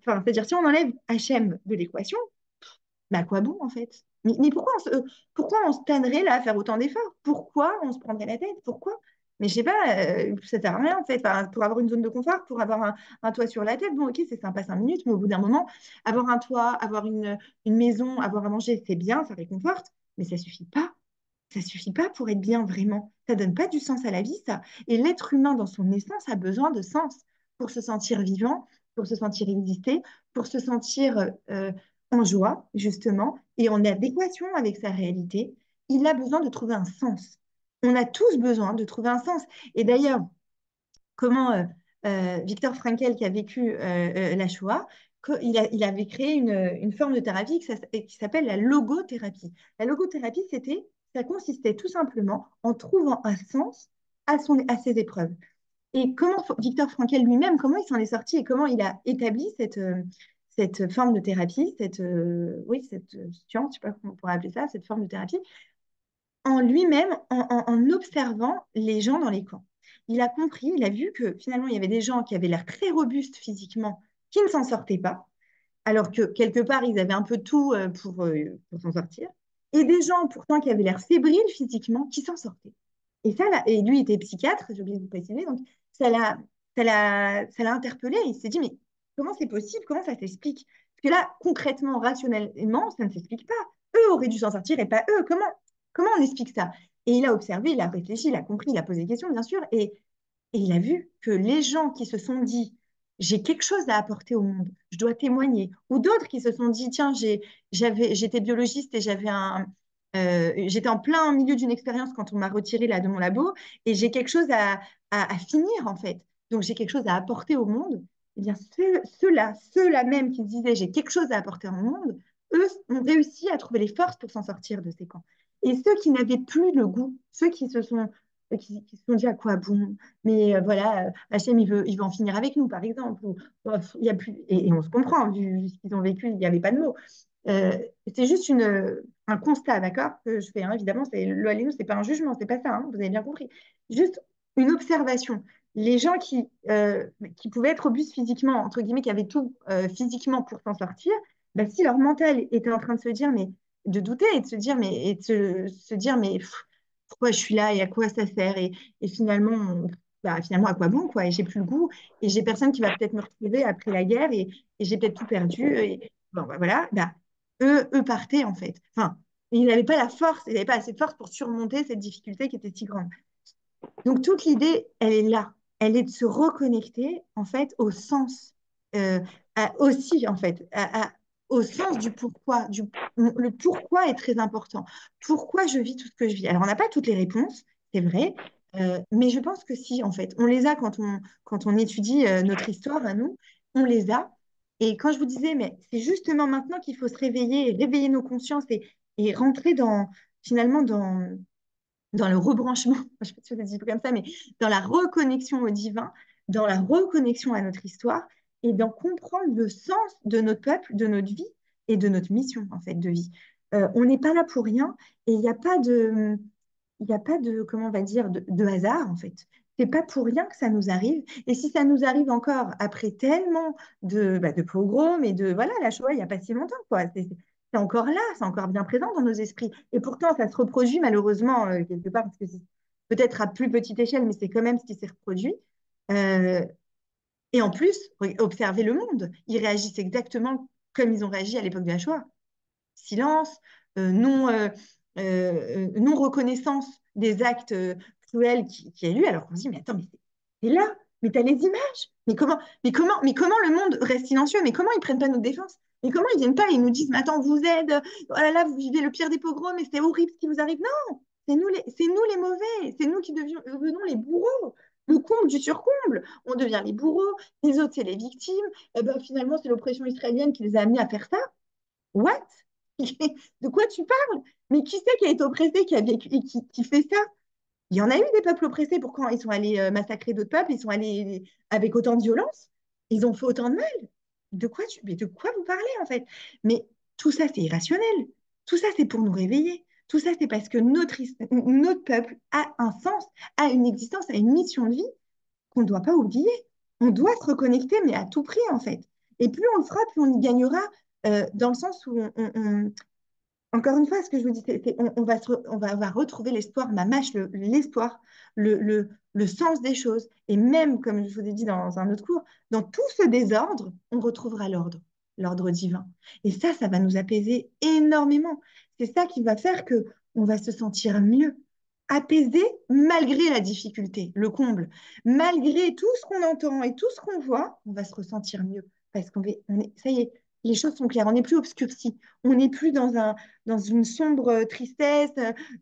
enfin, c'est-à-dire si on enlève Hachem de l'équation, mais à quoi bon en fait? Mais pourquoi on se tannerait là à faire autant d'efforts? Pourquoi on se prendrait la tête? Pourquoi? Mais je sais pas, ça sert à rien en fait. Enfin, pour avoir une zone de confort, pour avoir un toit sur la tête, bon ok, c'est sympa 5 minutes, mais au bout d'un moment, avoir un toit, avoir une maison, avoir à manger, c'est bien, ça réconforte, mais ça suffit pas. Ça suffit pas pour être bien vraiment. Ça donne pas du sens à la vie, ça. Et l'être humain, dans son essence, a besoin de sens pour se sentir vivant, pour se sentir exister, pour se sentir en joie, justement, et en adéquation avec sa réalité. Il a besoin de trouver un sens. On a tous besoin de trouver un sens. Et d'ailleurs, comment Viktor Frankl, qui a vécu la Shoah, il avait créé une forme de thérapie qui s'appelle la logothérapie. La logothérapie, ça consistait tout simplement en trouvant un sens à ses épreuves. Et comment Viktor Frankl lui-même, comment il s'en est sorti et comment il a établi cette forme de thérapie, oui, cette science, je ne sais pas comment on pourrait appeler ça, cette forme de thérapie, en lui-même, en observant les gens dans les camps. Il a compris, il a vu que finalement, il y avait des gens qui avaient l'air très robustes physiquement, qui ne s'en sortaient pas, alors que quelque part, ils avaient un peu tout pour s'en sortir, et des gens pourtant qui avaient l'air fébriles physiquement, qui s'en sortaient. Et ça, et lui était psychiatre, j'ai oublié de vous préciser, donc ça l'a interpellé. Il s'est dit, mais comment c'est possible? Comment ça s'explique? Parce que là, concrètement, rationnellement, ça ne s'explique pas. Eux auraient dû s'en sortir et pas eux. Comment on explique ça? Et il a observé, il a réfléchi, il a compris, il a posé des questions, bien sûr, et il a vu que les gens qui se sont dit, j'ai quelque chose à apporter au monde, je dois témoigner, ou d'autres qui se sont dit, tiens, j'étais biologiste et j'étais en plein milieu d'une expérience quand on m'a retiré là de mon labo, et j'ai quelque chose à finir en fait. Donc j'ai quelque chose à apporter au monde. Eh bien, ceux-là même qui disaient, j'ai quelque chose à apporter au monde, eux ont réussi à trouver les forces pour s'en sortir de ces camps. Et ceux qui n'avaient plus le goût, ceux qui se sont dit à quoi bon, mais voilà, Hachem, il veut en finir avec nous, par exemple. Il y a plus, et on se comprend, vu ce qu'ils ont vécu, il n'y avait pas de mots. Euh, c'est juste un constat, d'accord, que je fais, hein, évidemment, c'est, le Halénou, c'est pas un jugement, c'est pas ça, hein, vous avez bien compris. Juste une observation. les gens qui pouvaient être robustes physiquement, entre guillemets, qui avaient tout physiquement pour s'en sortir, bah, si leur mental était en train de se dire, mais de douter et de se dire, se dire, mais pourquoi je suis là et à quoi ça sert? Et finalement, bah, finalement, à quoi bon, quoi? Et j'ai plus le goût et j'ai personne qui va peut-être me retrouver après la guerre et j'ai peut-être tout perdu. Et bon, bah, voilà, bah, eux partaient en fait. Enfin, ils n'avaient pas la force, ils n'avaient pas assez de force pour surmonter cette difficulté qui était si grande. Donc, toute l'idée, elle est là. Elle est de se reconnecter, en fait, au sens, euh, aussi, en fait, au sens du pourquoi. Le pourquoi est très important. Pourquoi je vis tout ce que je vis? Alors, on n'a pas toutes les réponses, c'est vrai, mais je pense que si, en fait, on les a quand on étudie notre histoire à nous, on les a. Et quand je vous disais, mais c'est justement maintenant qu'il faut se réveiller, réveiller nos consciences et rentrer finalement, dans le rebranchement, je ne sais pas si vous dit comme ça, mais dans la reconnexion au divin, dans la reconnexion à notre histoire et d'en comprendre le sens de notre peuple, de notre vie et de notre mission en fait de vie. On n'est pas là pour rien et il n'y a pas de, comment on va dire, de hasard en fait. C'est pas pour rien que ça nous arrive. Et si ça nous arrive encore après tellement de pogroms et de voilà la Shoah il n'y a pas si longtemps quoi. C'est encore là, c'est encore bien présent dans nos esprits. Et pourtant, ça se reproduit malheureusement quelque part, parce que c'est peut-être à plus petite échelle, mais c'est quand même ce qui s'est reproduit. Euh, et en plus, observez le monde. Ils réagissent exactement comme ils ont réagi à l'époque de la Shoah. Silence, euh, non, euh, non reconnaissance des actes cruels qui a eu, alors qu'on se dit, mais attends, mais c'est là, mais t'as les images. Mais comment le monde reste silencieux? Mais comment ils prennent pas notre défense? Mais comment ils viennent pas et ils nous disent, mais attends, vous êtes, oh là là, vous vivez le pire des pogroms, mais c'est horrible ce qui vous arrive. Non, c'est nous les mauvais, c'est nous qui devenons les bourreaux. Le comble du surcomble, on devient les bourreaux, les autres, c'est les victimes. Et ben, finalement, c'est l'oppression israélienne qui les a amenés à faire ça. What? De quoi tu parles? Mais qui c'est qui a été oppressé, qui a vécu et qui fait ça? Il y en a eu des peuples oppressés. Pourquoi ils sont allés massacrer d'autres peuples? Ils sont allés avec autant de violence? Ils ont fait autant de mal? Mais de quoi vous parlez en fait? Mais tout ça, c'est irrationnel. Tout ça, c'est pour nous réveiller. Tout ça, c'est parce que notre peuple a un sens, a une existence, a une mission de vie qu'on ne doit pas oublier. On doit se reconnecter, mais à tout prix en fait. Et plus on le fera, plus on y gagnera, dans le sens où encore une fois, ce que je vous dis, on va retrouver l'espoir, ma mâche, l'espoir, le sens des choses. Et même, comme je vous ai dit dans un autre cours, dans tout ce désordre, on retrouvera l'ordre, l'ordre divin. Et ça va nous apaiser énormément. C'est ça qui va faire que on va se sentir mieux, apaisé malgré la difficulté, le comble. Malgré tout ce qu'on entend et tout ce qu'on voit, on va se ressentir mieux. Parce ça y est, les choses sont claires, on n'est plus obscurci, on n'est plus dans une sombre tristesse.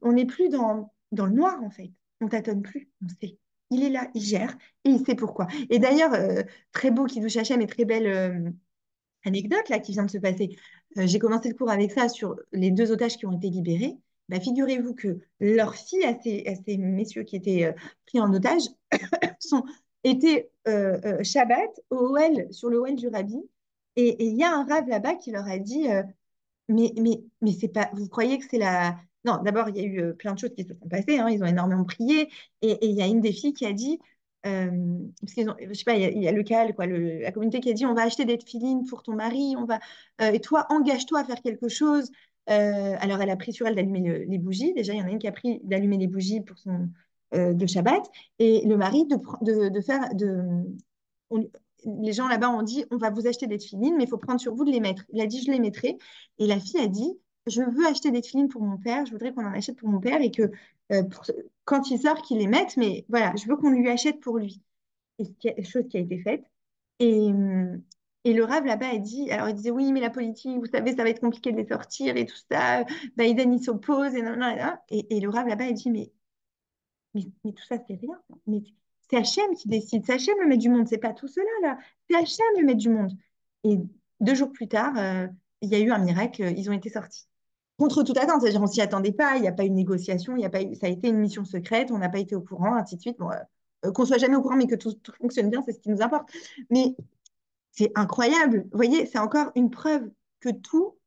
On n'est plus dans le noir, en fait. On tâtonne plus, on sait. Il est là, il gère et il sait pourquoi. Et d'ailleurs, très beau Kiddush Hashem et très belle anecdote là qui vient de se passer. J'ai commencé le cours avec ça sur les deux otages qui ont été libérés. Bah, figurez-vous que leurs filles à ces messieurs qui étaient pris en otage sont, étaient Shabbat au Ohel, sur le Ohel du Rabbi. Et il y a un rave là-bas qui leur a dit mais c'est pas. Vous croyez que c'est la. Non, d'abord, il y a eu plein de choses qui se sont passées, hein, ils ont énormément prié. Et il y a une des filles qui a dit. Parce qu'ils ont, je sais pas, il y a le CAL, quoi, la communauté qui a dit on va acheter des tefilines pour ton mari, et toi, engage-toi à faire quelque chose. Alors, elle a pris sur elle d'allumer les bougies. Déjà, il y en a une qui a pris d'allumer les bougies pour de Shabbat. Et le mari de faire. On- les gens là-bas ont dit, on va vous acheter des tefilines, mais il faut prendre sur vous de les mettre. Il a dit, je les mettrai. Et la fille a dit, je veux acheter des tefilines pour mon père, je voudrais qu'on en achète pour mon père et que quand il sort, qu'il les mette, mais voilà, je veux qu'on lui achète pour lui. Et chose qui a été faite. Et, euh, et le rave là-bas a dit, alors il disait, oui, mais la politique, vous savez, ça va être compliqué de les sortir et tout ça. Biden, il s'oppose et non, non, non. Et le rave là-bas a dit, mais tout ça, c'est rien. Mais c'est Hachem qui décide. C'est Hachem le maître du monde. C'est pas tout cela, là. C'est Hachem le maître du monde. Et 2 jours plus tard, il y a eu un miracle. Ils ont été sortis. Contre toute attente. C'est-à-dire, on s'y attendait pas. Il n'y a pas eu de négociation. Il y a pas eu, ça a été une mission secrète. On n'a pas été au courant, ainsi de suite. Bon, qu'on soit jamais au courant, mais que tout fonctionne bien, c'est ce qui nous importe. Mais c'est incroyable. Vous voyez, c'est encore une preuve que tout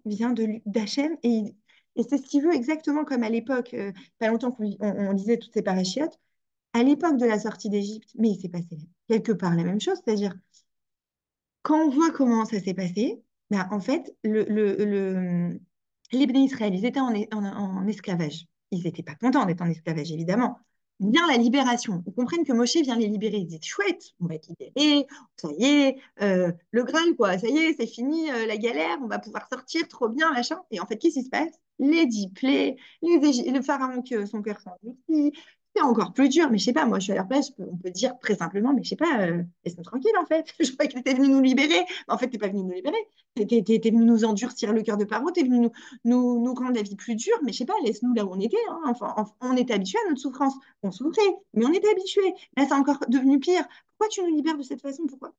vient d'Hachem. Et c'est ce qu'il veut exactement comme à l'époque, pas longtemps qu'on on lisait toutes ces parachiotes. À l'époque de la sortie d'Égypte, mais il s'est passé quelque part la même chose, c'est-à-dire quand on voit comment ça s'est passé, ben, en fait, les Béné Israël, ils étaient en esclavage. Ils n'étaient pas contents d'être en esclavage, évidemment. Vient la libération. Ils comprennent que Moshe vient les libérer. Ils disent, chouette, on va être libérés, ça y est, le Graal, quoi, ça y est, c'est fini, la galère, on va pouvoir sortir, trop bien, machin. Et en fait, qu'est-ce qui se passe? Les 10 plaies, le pharaon, que son cœur s'endurcit, c'est encore plus dur, mais je sais pas, moi je suis à leur place, on peut dire très simplement, mais je sais pas, laisse-nous tranquille en fait. Je croyais que t'étais venu nous libérer. Mais en fait, t'es pas venu nous libérer. T'es venu nous endurcir le cœur de paro, t'es venu nous rendre la vie plus dure, mais je sais pas, laisse-nous là où on était, hein. Enfin, on était habitué à notre souffrance. On souffrait, mais on était habitué. Là, c'est encore devenu pire. Pourquoi tu nous libères de cette façon? Pourquoi?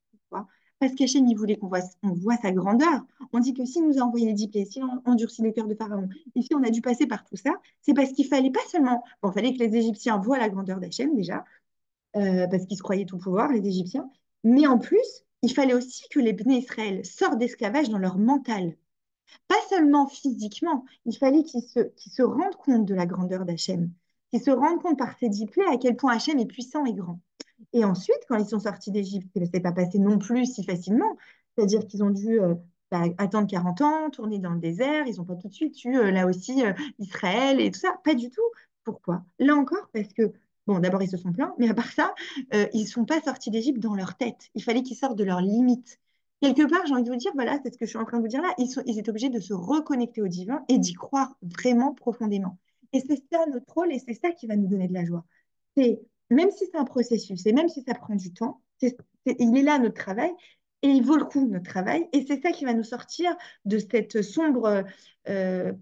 Parce qu'Hachem, il voulait on voit sa grandeur. On dit que s'il nous a envoyé les 10 plaies, s'il a endurci le cœur de Pharaon, ici on a dû passer par tout ça, c'est parce qu'il fallait pas seulement, bon, il fallait que les Égyptiens voient la grandeur d'Hachem déjà, parce qu'ils se croyaient tout pouvoir, les Égyptiens, mais en plus, il fallait aussi que les Bnei Israël sortent d'esclavage dans leur mental. Pas seulement physiquement, il fallait qu'ils se rendent compte de la grandeur d'Hachem, qu'ils se rendent compte par ces 10 plaies à quel point Hachem est puissant et grand. Et ensuite, quand ils sont sortis d'Égypte, ça ne s'est pas passé non plus si facilement. C'est-à-dire qu'ils ont dû attendre 40 ans, tourner dans le désert. Ils n'ont pas tout de suite eu, là aussi, Israël et tout ça. Pas du tout. Pourquoi? Là encore, parce que, bon, d'abord, ils se sont plaints, mais à part ça, ils ne sont pas sortis d'Égypte dans leur tête. Il fallait qu'ils sortent de leurs limites. Quelque part, j'ai envie de vous dire, voilà, c'est ce que je suis en train de vous dire là, ils étaient obligés de se reconnecter au divin et d'y croire vraiment profondément. Et c'est ça notre rôle et c'est ça qui va nous donner de la joie. C'est même si c'est un processus et même si ça prend du temps, il est là notre travail et il vaut le coup notre travail et c'est ça qui va nous sortir de cette sombre euh,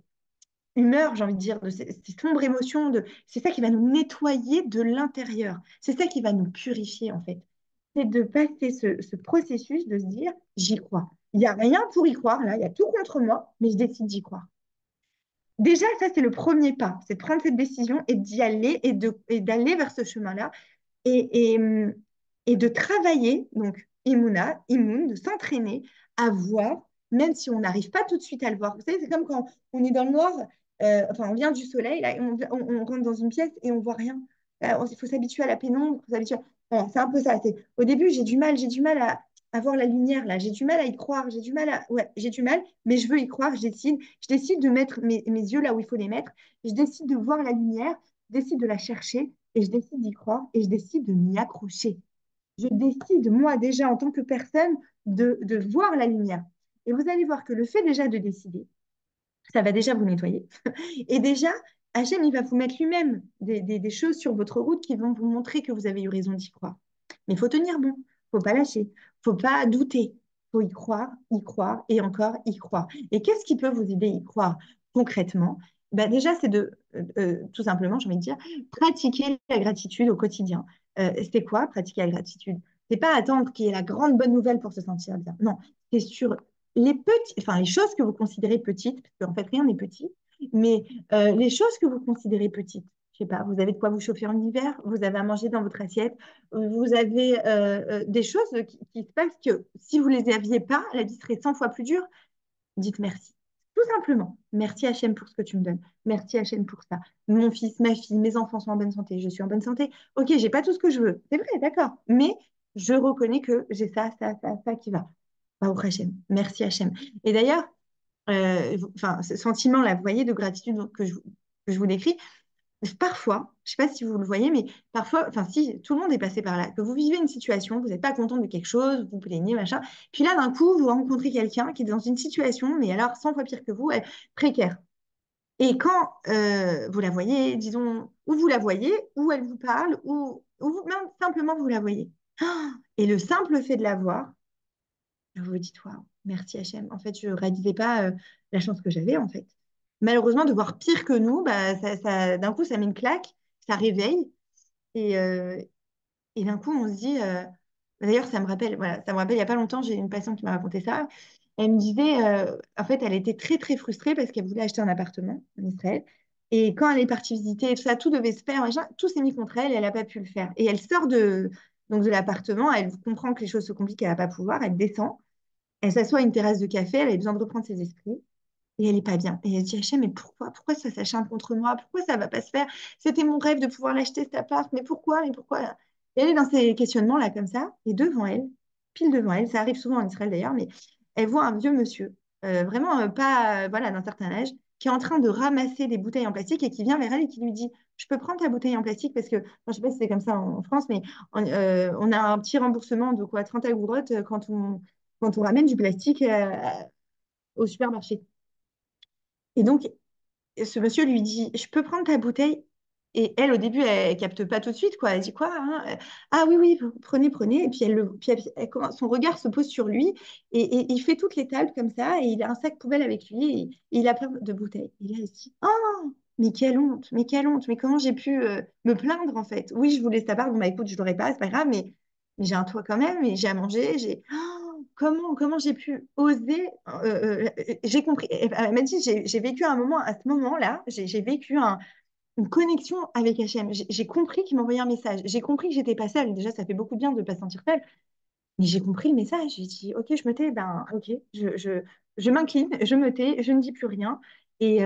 humeur, j'ai envie de dire, de ces sombres émotions, c'est ça qui va nous nettoyer de l'intérieur, c'est ça qui va nous purifier en fait. C'est de passer ce processus de se dire, j'y crois. Il n'y a rien pour y croire, là, il y a tout contre moi, mais je décide d'y croire. Déjà, ça, c'est le premier pas, c'est de prendre cette décision et d'y aller et d'aller vers ce chemin-là et de travailler, donc Imoun, de s'entraîner à voir, même si on n'arrive pas tout de suite à le voir. Vous savez, c'est comme quand on est dans le noir, enfin, on vient du soleil, là, et on rentre dans une pièce et on voit rien. Il faut s'habituer à la pénombre, faut s'habituer. Voilà, c'est un peu ça. Au début, j'ai du mal à voir la lumière, là. J'ai du mal à y croire, j'ai du mal à... Ouais, j'ai du mal, mais je veux y croire, je décide de mettre mes yeux là où il faut les mettre. Je décide de voir la lumière, je décide de la chercher et je décide d'y croire et je décide de m'y accrocher. Je décide, moi, déjà, en tant que personne, de voir la lumière. Et vous allez voir que le fait déjà de décider, ça va déjà vous nettoyer. Et déjà, Hachem, il va vous mettre lui-même des choses sur votre route qui vont vous montrer que vous avez eu raison d'y croire. Mais il faut tenir bon, il ne faut pas lâcher, il ne faut pas douter. Il faut y croire et encore y croire. Et qu'est-ce qui peut vous aider à y croire concrètement? Ben déjà, c'est tout simplement, j'ai envie de dire, pratiquer la gratitude au quotidien. C'est quoi pratiquer la gratitude? C'est pas attendre qu'il y ait la grande bonne nouvelle pour se sentir bien. Non, c'est sur les choses que vous considérez petites, parce qu'en fait, rien n'est petit, mais les choses que vous considérez petites, je sais pas, vous avez de quoi vous chauffer en hiver, vous avez à manger dans votre assiette, vous avez des choses qui se passent que si vous les aviez pas, la vie serait 100 fois plus dure. Dites merci. Tout simplement. Merci Hachem pour ce que tu me donnes. Merci Hachem pour ça. Mon fils, ma fille, mes enfants sont en bonne santé. Je suis en bonne santé. Ok, j'ai pas tout ce que je veux. C'est vrai, d'accord. Mais je reconnais que j'ai ça qui va. Baruch Hachem. Merci Hachem. Et d'ailleurs, enfin, ce sentiment-là, vous voyez, de gratitude que je vous décris, parfois, je ne sais pas si vous le voyez, mais parfois, enfin si, tout le monde est passé par là, que vous vivez une situation, vous n'êtes pas content de quelque chose, vous vous plaignez, machin, puis là, d'un coup, vous rencontrez quelqu'un qui est dans une situation, mais alors 100 fois pire que vous, précaire. Et quand vous la voyez, disons, ou vous la voyez, ou elle vous parle, même simplement vous la voyez. Ah, et le simple fait de la voir, vous vous dites, waouh, merci Hachem. En fait, je ne réalisais pas la chance que j'avais, en fait. Malheureusement, de voir pire que nous, bah, d'un coup, ça met une claque, ça réveille. Et, euh, et d'un coup, on se dit, d'ailleurs, ça me rappelle, voilà, ça me rappelle, il n'y a pas longtemps, j'ai une patiente qui m'a raconté ça. Elle me disait, en fait, elle était très, très frustrée parce qu'elle voulait acheter un appartement en Israël. Et quand elle est partie visiter, tout ça, tout devait se faire, machin, tout s'est mis contre elle et elle n'a pas pu le faire. Et elle sort donc de l'appartement, elle comprend que les choses se compliquent, elle ne va pas pouvoir, elle descend. Elle s'assoit à une terrasse de café, elle a besoin de reprendre ses esprits. Et elle n'est pas bien. Et elle dit, Hachem, mais pourquoi? Pourquoi ça s'acharne contre moi? Pourquoi ça va pas se faire? C'était mon rêve de pouvoir l'acheter, cet appart. Mais pourquoi? Mais pourquoi? Et elle est dans ces questionnements-là, comme ça. Et devant elle, pile devant elle, ça arrive souvent en Israël d'ailleurs, mais elle voit un vieux monsieur, vraiment pas, voilà, d'un certain âge, qui est en train de ramasser des bouteilles en plastique et qui vient vers elle et qui lui dit, je peux prendre ta bouteille en plastique parce que, enfin, je sais pas si c'est comme ça en France, mais on a un petit remboursement de quoi, 30 agourottes quand on ramène du plastique au supermarché. Et donc, ce monsieur lui dit, je peux prendre ta bouteille? Et elle, au début, elle capte pas tout de suite, quoi. Elle dit quoi, hein? Ah oui, oui, prenez, prenez. Et puis, son regard se pose sur lui et il fait toutes les tables comme ça et il a un sac poubelle avec lui et il a plein de bouteilles. Et là, elle se dit, oh, mais quelle honte, mais quelle honte, mais comment j'ai pu me plaindre en fait? Oui, je voulais savoir, bon, bah écoute, je l'aurais pas, c'est pas grave, mais j'ai un toit quand même et j'ai à manger, j'ai. Oh, comment j'ai pu oser j'ai compris. Elle m'a dit, j'ai vécu un moment, à ce moment-là, j'ai vécu une connexion avec Hachem. J'ai compris qu'il m'envoyait un message. J'ai compris que j'étais pas seule. Déjà, ça fait beaucoup de bien de ne pas se sentir seule. Mais j'ai compris le message. J'ai dit, OK, je me tais. Ben, OK, je m'incline, je me tais, je ne dis plus rien. Et,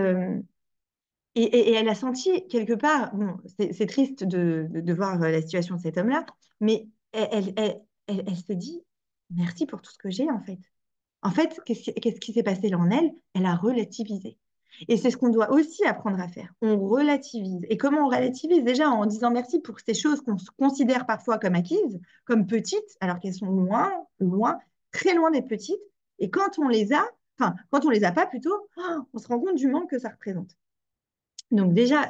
et elle a senti quelque part, bon, c'est triste de voir la situation de cet homme-là, mais elle se dit, merci pour tout ce que j'ai, en fait. En fait, qu'est-ce qui s'est passé là en elle? Elle a relativisé. Et c'est ce qu'on doit aussi apprendre à faire. On relativise. Et comment on relativise? Déjà en disant merci pour ces choses qu'on se considère parfois comme acquises, comme petites, alors qu'elles sont loin, loin, très loin d'être petites. Et quand on les a, enfin, quand on les a pas plutôt, on se rend compte du manque que ça représente. Donc déjà,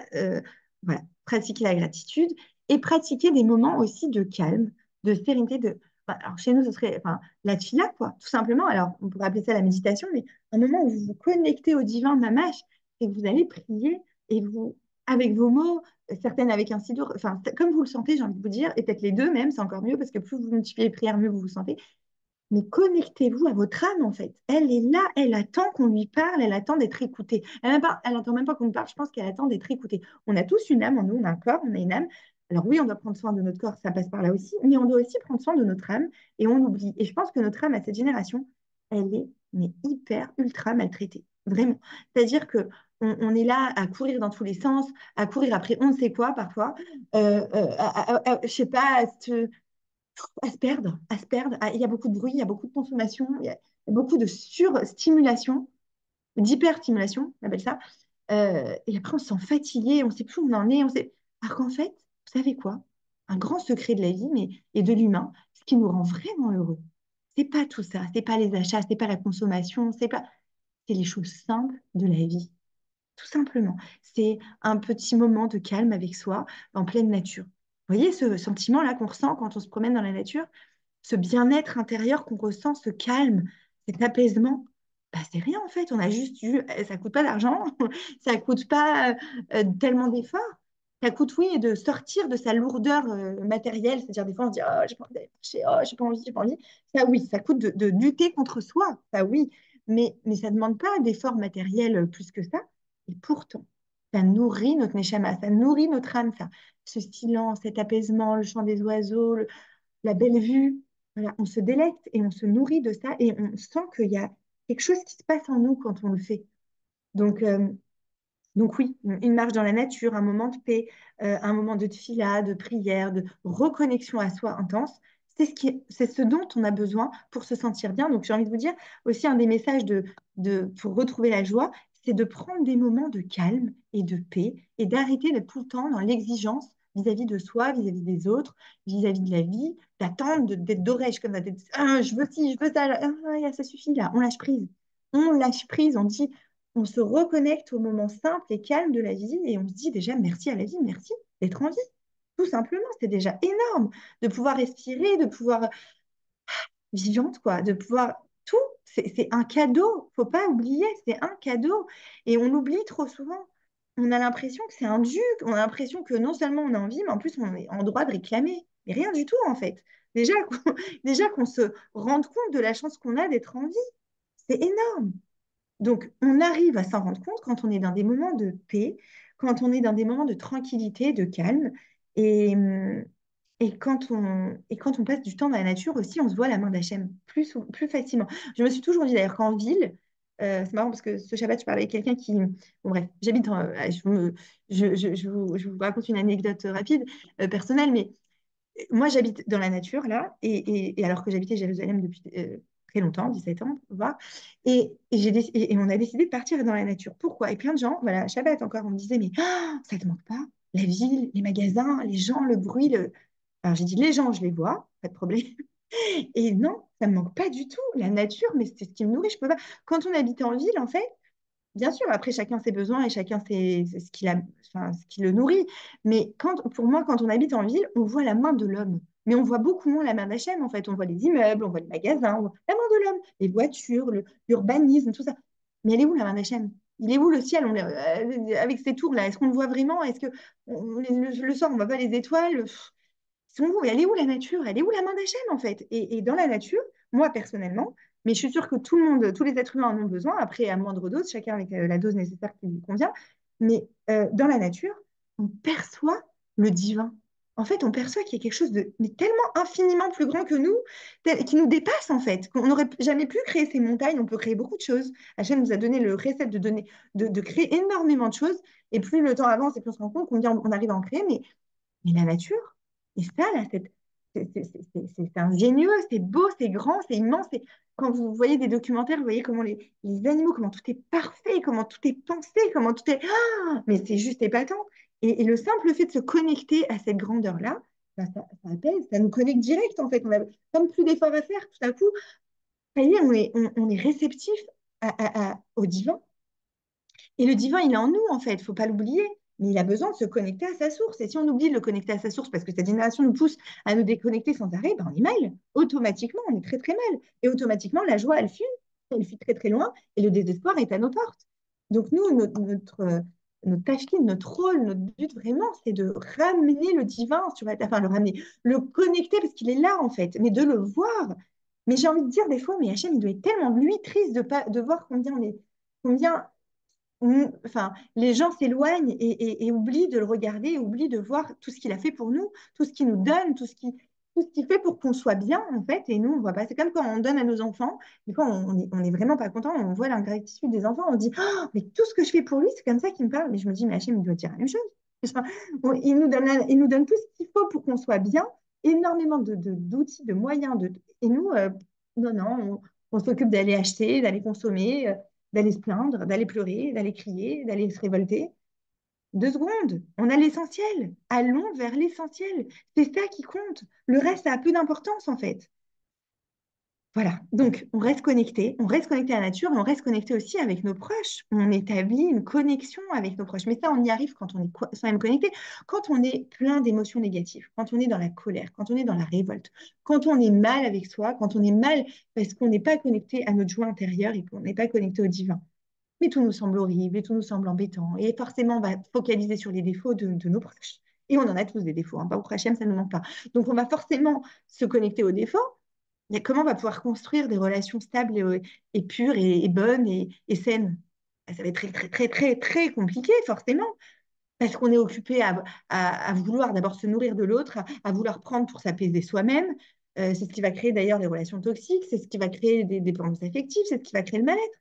voilà, pratiquer la gratitude et pratiquer des moments aussi de calme, de sérénité, alors chez nous, ce serait enfin, la tfila, quoi, tout simplement. Alors, on pourrait appeler ça la méditation, mais un moment où vous vous connectez au divin mamash et que vous allez prier et vous, avec vos mots, certaines avec un sidour, enfin, comme vous le sentez, j'ai envie de vous dire, et peut-être les deux même, c'est encore mieux parce que plus vous multipliez les prières, mieux vous vous sentez. Mais connectez-vous à votre âme, en fait. Elle est là, elle attend qu'on lui parle, elle attend d'être écoutée. Elle attend même pas qu'on nous parle, je pense qu'elle attend d'être écoutée. On a tous une âme en nous, on a un corps, on a une âme. Alors oui, on doit prendre soin de notre corps, ça passe par là aussi, mais on doit aussi prendre soin de notre âme et on oublie. Et je pense que notre âme à cette génération, elle est mais hyper, ultra maltraitée. Vraiment. C'est-à-dire que on est là à courir dans tous les sens, à courir après on ne sait quoi parfois, je sais pas, à se perdre, à se perdre. Il y a beaucoup de bruit, il y a beaucoup de consommation, il y a beaucoup de surstimulation, d'hyperstimulation, on appelle ça. Et après, on se sent fatigué, on ne sait plus où on en est. Alors qu'en fait, vous savez quoi? Un grand secret de la vie et de l'humain, ce qui nous rend vraiment heureux, c'est pas tout ça, c'est pas les achats, c'est pas la consommation, c'est les choses simples de la vie. Tout simplement. C'est un petit moment de calme avec soi, en pleine nature. Vous voyez ce sentiment-là qu'on ressent quand on se promène dans la nature? Ce bien-être intérieur qu'on ressent, ce calme, cet apaisement, bah, c'est rien en fait. On a juste eu, ça coûte pas d'argent, ça coûte pas tellement d'efforts. Ça coûte, oui, de sortir de sa lourdeur matérielle, c'est-à-dire des fois on se dit, oh, j'ai pas envie d'aller marcher, oh, j'ai pas envie, j'ai pas envie. Ça, oui, ça coûte de lutter contre soi, ça, oui, mais ça ne demande pas d'efforts matériels plus que ça. Et pourtant, ça nourrit notre neshama, ça nourrit notre âme, ça. Ce silence, cet apaisement, le chant des oiseaux, la belle vue. Voilà, on se délecte et on se nourrit de ça et on sent qu'il y a quelque chose qui se passe en nous quand on le fait. Donc, donc oui, une marche dans la nature, un moment de paix, un moment de tfila, de prière, de reconnexion à soi intense, c'est ce dont on a besoin pour se sentir bien. Donc j'ai envie de vous dire aussi un des messages pour retrouver la joie, c'est de prendre des moments de calme et de paix et d'arrêter d'être tout le temps dans l'exigence vis-à-vis de soi, vis-à-vis des autres, vis-à-vis de la vie, d'attendre, d'être d'oreille comme ça, ah, je veux ci, je veux ça, ça suffit là, on lâche prise. On lâche prise, on dit on se reconnecte au moment simple et calme de la vie et on se dit déjà merci à la vie, merci d'être en vie. Tout simplement, c'est déjà énorme de pouvoir respirer, de pouvoir vivante, quoi, de pouvoir tout. C'est un cadeau, faut pas oublier, c'est un cadeau. Et on l'oublie trop souvent. On a l'impression que c'est un dû, on a l'impression que non seulement on a envie, mais en plus on est en droit de réclamer. Mais rien du tout, en fait. Déjà déjà qu'on se rende compte de la chance qu'on a d'être en vie, c'est énorme. Donc, on arrive à s'en rendre compte quand on est dans des moments de paix, quand on est dans des moments de tranquillité, de calme. Et, et quand on passe du temps dans la nature aussi, on se voit la main d'Hachem plus facilement. Je me suis toujours dit d'ailleurs qu'en ville, C'est marrant parce que ce Shabbat, je parlais avec quelqu'un qui. Bon, bref, j'habite en. Je vous raconte une anecdote rapide, personnelle, mais moi, j'habite dans la nature, là, et alors que j'habitais Jérusalem depuis très longtemps, 17 ans, voire, et on a décidé de partir dans la nature. Pourquoi? Et plein de gens, voilà, Shabbat encore, on me disait, mais ça te manque pas? La ville, les magasins, les gens, le bruit, le. Alors j'ai dit, les gens, je les vois, pas de problème. Et non, ça me manque pas du tout. La nature, mais c'est ce qui me nourrit. Je peux pas. Quand on habite en ville, en fait, bien sûr, après, chacun ses besoins et chacun c'est ce qui enfin, ce qui le nourrit. Mais pour moi, quand on habite en ville, on voit la main de l'homme. Mais on voit beaucoup moins la main d'Hachem, en fait. On voit les immeubles, on voit les magasins, on voit la main de l'homme, les voitures, l'urbanisme, tout ça. Mais elle est où la main d'Hachem? Il est où le ciel? Avec ces tours-là, est-ce qu'on le voit vraiment? Est-ce que le soir, on ne voit pas les étoiles? Elle est où la nature? Elle est où la main d'Hachem, en fait? Et dans la nature, moi, personnellement, mais je suis sûre que tout le monde, tous les êtres humains en ont besoin, après à moindre dose, chacun avec la dose nécessaire qui lui convient, mais dans la nature, on perçoit le divin. En fait, on perçoit qu'il y a quelque chose de mais tellement infiniment plus grand que nous, qui nous dépasse, en fait, qu'on n'aurait jamais pu créer ces montagnes, on peut créer beaucoup de choses. Hachem nous a donné le recette de créer énormément de choses, et plus le temps avance, et plus on se rend compte qu'on arrive à en créer, mais la nature, et ça, là, c'est ingénieux, c'est beau, c'est grand, c'est immense. Quand vous voyez des documentaires, vous voyez comment les animaux, comment tout est parfait, comment tout est pensé, comment tout est. Mais c'est juste épatant. Et le simple fait de se connecter à cette grandeur-là, ben, ça apaise, ça nous connecte direct, en fait. On a comme plus d'efforts à faire, tout à coup, ça y est, on est réceptif au divin. Et le divin, il est en nous, en fait, il ne faut pas l'oublier. Mais il a besoin de se connecter à sa source. Et si on oublie de le connecter à sa source parce que cette génération nous pousse à nous déconnecter sans arrêt, ben on est mal. Automatiquement, on est très très mal. Et automatiquement, la joie, elle fuit très très loin et le désespoir est à nos portes. Donc nous, notre tâche, notre rôle, notre but vraiment, c'est de ramener le divin sur la terre, enfin le ramener, le connecter parce qu'il est là en fait, mais de le voir. Mais j'ai envie de dire des fois, mais Hachem, il doit être tellement lui triste de voir combien enfin, les gens s'éloignent et oublient de le regarder, oublient de voir tout ce qu'il a fait pour nous, tout ce qu'il nous donne, tout ce qu'il fait pour qu'on soit bien, en fait. Et nous, on voit pas. C'est comme quand on donne à nos enfants. Des fois, on est vraiment pas content. On voit l'ingratitude des enfants. On dit, oh, mais tout ce que je fais pour lui, c'est comme ça qu'il me parle. Mais je me dis, mais Hachem, il doit dire la même chose. Enfin, il nous donne tout ce qu'il faut pour qu'on soit bien, énormément d'outils, de moyens. Et nous, non, non, on s'occupe d'aller acheter, d'aller consommer. D'aller se plaindre, d'aller pleurer, d'aller crier, d'aller se révolter. 2 secondes, on a l'essentiel. Allons vers l'essentiel. C'est ça qui compte. Le reste, ça a peu d'importance en fait. Voilà, donc on reste connecté à la nature, mais on reste connecté aussi avec nos proches. On établit une connexion avec nos proches. Mais ça, on y arrive quand on est soi-même connecté. Quand on est plein d'émotions négatives, quand on est dans la colère, quand on est dans la révolte, quand on est mal avec soi, quand on est mal parce qu'on n'est pas connecté à notre joie intérieure et qu'on n'est pas connecté au divin. Mais tout nous semble horrible et tout nous semble embêtant. Et forcément, on va focaliser sur les défauts de nos proches. Et on en a tous des défauts. Hein. Baruch Hashem, ça ne nous manque pas. Donc, on va forcément se connecter aux défauts. Mais comment on va pouvoir construire des relations stables et pures et bonnes et saines? Ça va être très, très, très, très, très compliqué, forcément. Parce qu'on est occupé à vouloir d'abord se nourrir de l'autre, à vouloir prendre pour s'apaiser soi-même. C'est ce qui va créer d'ailleurs les relations toxiques, c'est ce qui va créer des dépendances affectives, c'est ce qui va créer le mal-être.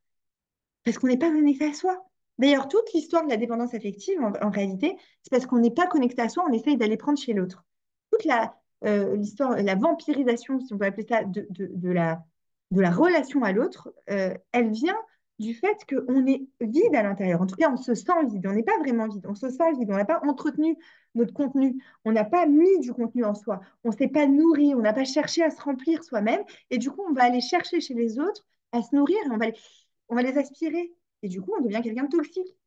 Parce qu'on n'est pas connecté à soi. D'ailleurs, toute l'histoire de la dépendance affective, en réalité, c'est parce qu'on n'est pas connecté à soi, on essaye d'aller prendre chez l'autre. Toute l'histoire, la vampirisation, si on peut appeler ça, de la relation à l'autre, elle vient du fait qu'on est vide à l'intérieur. En tout cas, on se sent vide. On n'est pas vraiment vide. On se sent vide. On n'a pas entretenu notre contenu. On n'a pas mis du contenu en soi. On ne s'est pas nourri. On n'a pas cherché à se remplir soi-même. Et du coup, on va aller chercher chez les autres à se nourrir et on va les aspirer. Et du coup, on devient quelqu'un de toxique.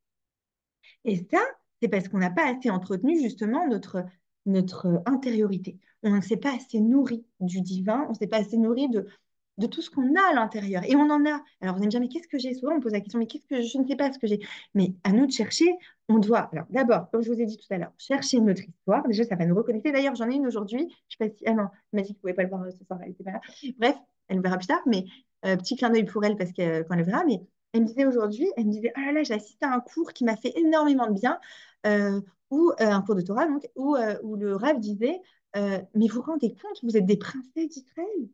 Et ça, c'est parce qu'on n'a pas assez entretenu justement notre intériorité. On ne s'est pas assez nourri du divin, on ne s'est pas assez nourri de tout ce qu'on a à l'intérieur. Et on en a. Alors, vous allez me dire, mais qu'est-ce que j'ai? Souvent, on me pose la question, mais qu'est-ce que je ne sais pas ce que j'ai? Mais à nous de chercher, on doit, alors d'abord, comme je vous ai dit tout à l'heure, chercher notre histoire. Déjà, ça va nous reconnecter. D'ailleurs, j'en ai une aujourd'hui. Je sais pas si. Ah non, elle m'a dit qu'elle ne pouvait pas le voir ce soir, elle n'était pas là. Bref, elle le verra plus tard, mais petit clin d'œil pour elle parce que quand elle le verra. Mais elle me disait aujourd'hui, elle me disait, ah là là, j'ai assisté à un cours qui m'a fait énormément de bien, euh, un cours de Torah, donc, où le Rav disait, mais vous vous rendez compte, vous êtes des princesses d'Israël.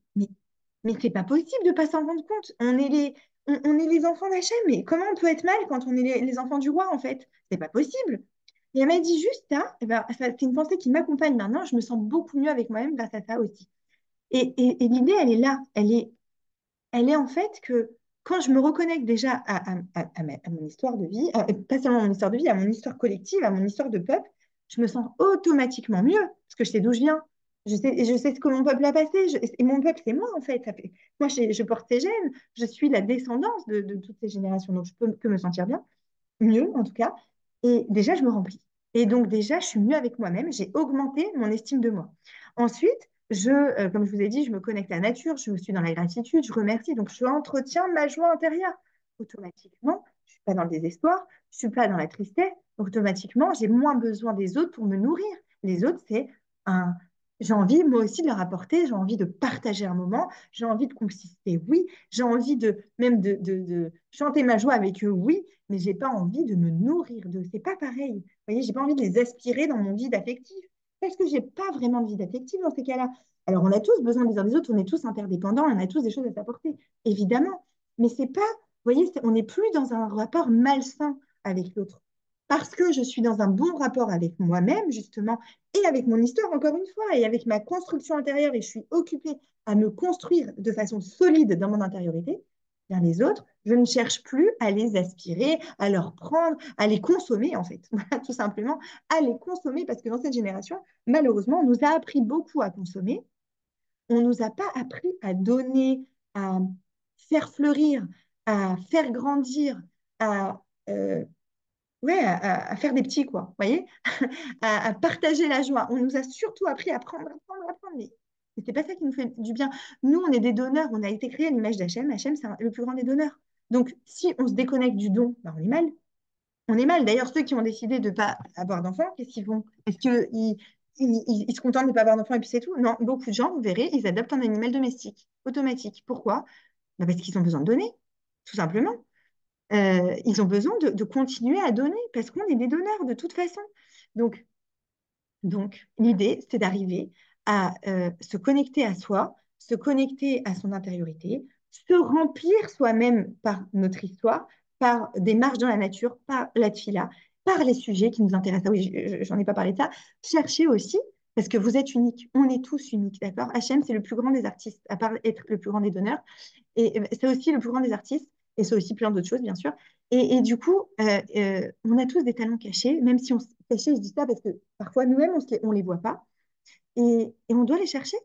Mais c'est pas possible de pas s'en rendre compte. on est les enfants d'Hachem, mais comment on peut être mal quand on est les enfants du roi, en fait? C'est pas possible. Et elle m'a dit juste ça, et ben, c'est une pensée qui m'accompagne maintenant. Je me sens beaucoup mieux avec moi-même grâce à ça aussi. Et l'idée, elle est là. Elle est en fait que quand je me reconnecte déjà à mon histoire de vie, pas seulement à mon histoire de vie, à mon histoire collective, à mon histoire de peuple, je me sens automatiquement mieux parce que je sais d'où je viens. Je sais ce que mon peuple a passé. Et mon peuple, c'est moi, en fait. Moi, je porte ces gènes. Je suis la descendance de toutes ces générations. Donc, je peux que me sentir bien, mieux en tout cas. Et déjà, je me remplis. Et donc, déjà, je suis mieux avec moi-même. J'ai augmenté mon estime de moi. Ensuite, comme je vous ai dit, je me connecte à la nature, je suis dans la gratitude, je remercie. Donc, je entretiens ma joie intérieure. Automatiquement, je ne suis pas dans le désespoir, je ne suis pas dans la tristesse. Automatiquement, j'ai moins besoin des autres pour me nourrir. Les autres, c'est un. J'ai envie, moi aussi, de leur apporter, j'ai envie de partager un moment, j'ai envie de consister, oui, j'ai envie de même de chanter ma joie avec eux, oui, mais j'ai pas envie de me nourrir d'eux. C'est pas pareil. Vous voyez, j'ai pas envie de les aspirer dans mon vide affectif parce que j'ai pas vraiment de vide affectif dans ces cas-là. Alors, on a tous besoin des uns des autres, on est tous interdépendants, on a tous des choses à s'apporter, évidemment. Mais c'est pas, vous voyez, on n'est plus dans un rapport malsain avec l'autre. Parce que je suis dans un bon rapport avec moi-même, justement, et avec mon histoire, encore une fois, et avec ma construction intérieure, et je suis occupée à me construire de façon solide dans mon intériorité, bien les autres, je ne cherche plus à les aspirer, à leur prendre, à les consommer, en fait. Voilà, tout simplement, à les consommer, parce que dans cette génération, malheureusement, on nous a appris beaucoup à consommer. On ne nous a pas appris à donner, à faire fleurir, à faire grandir, à, ouais, à faire des petits, quoi. Vous voyez? À partager la joie. On nous a surtout appris à prendre, à prendre, à prendre. Mais c'est pas ça qui nous fait du bien. Nous, on est des donneurs. On a été créés à l'image d'Hachem. Hachem, c'est le plus grand des donneurs. Donc, si on se déconnecte du don, ben, on est mal. On est mal. D'ailleurs, ceux qui ont décidé de ne pas avoir d'enfants, qu'est-ce qu'ils font? Est-ce qu'ils se contentent de ne pas avoir d'enfants et puis c'est tout? Non, beaucoup de gens, vous verrez, ils adoptent un animal domestique, automatique. Pourquoi? Ben, parce qu'ils ont besoin de donner, tout simplement. Ils ont besoin de continuer à donner parce qu'on est des donneurs de toute façon. Donc, l'idée, c'est d'arriver à se connecter à soi, se connecter à son intériorité, se remplir soi-même par notre histoire, par des marches dans la nature, par la tfila, par les sujets qui nous intéressent. Ah oui, j'en ai pas parlé de ça. Cherchez aussi, parce que vous êtes uniques. On est tous uniques, d'accord? Hachem, c'est le plus grand des artistes, à part être le plus grand des donneurs. Et c'est aussi le plus grand des artistes, et c'est aussi plein d'autres choses, bien sûr. Et du coup, on a tous des talents cachés, même si on se cachait, je dis ça parce que parfois nous-mêmes, on les voit pas. Et on doit les chercher.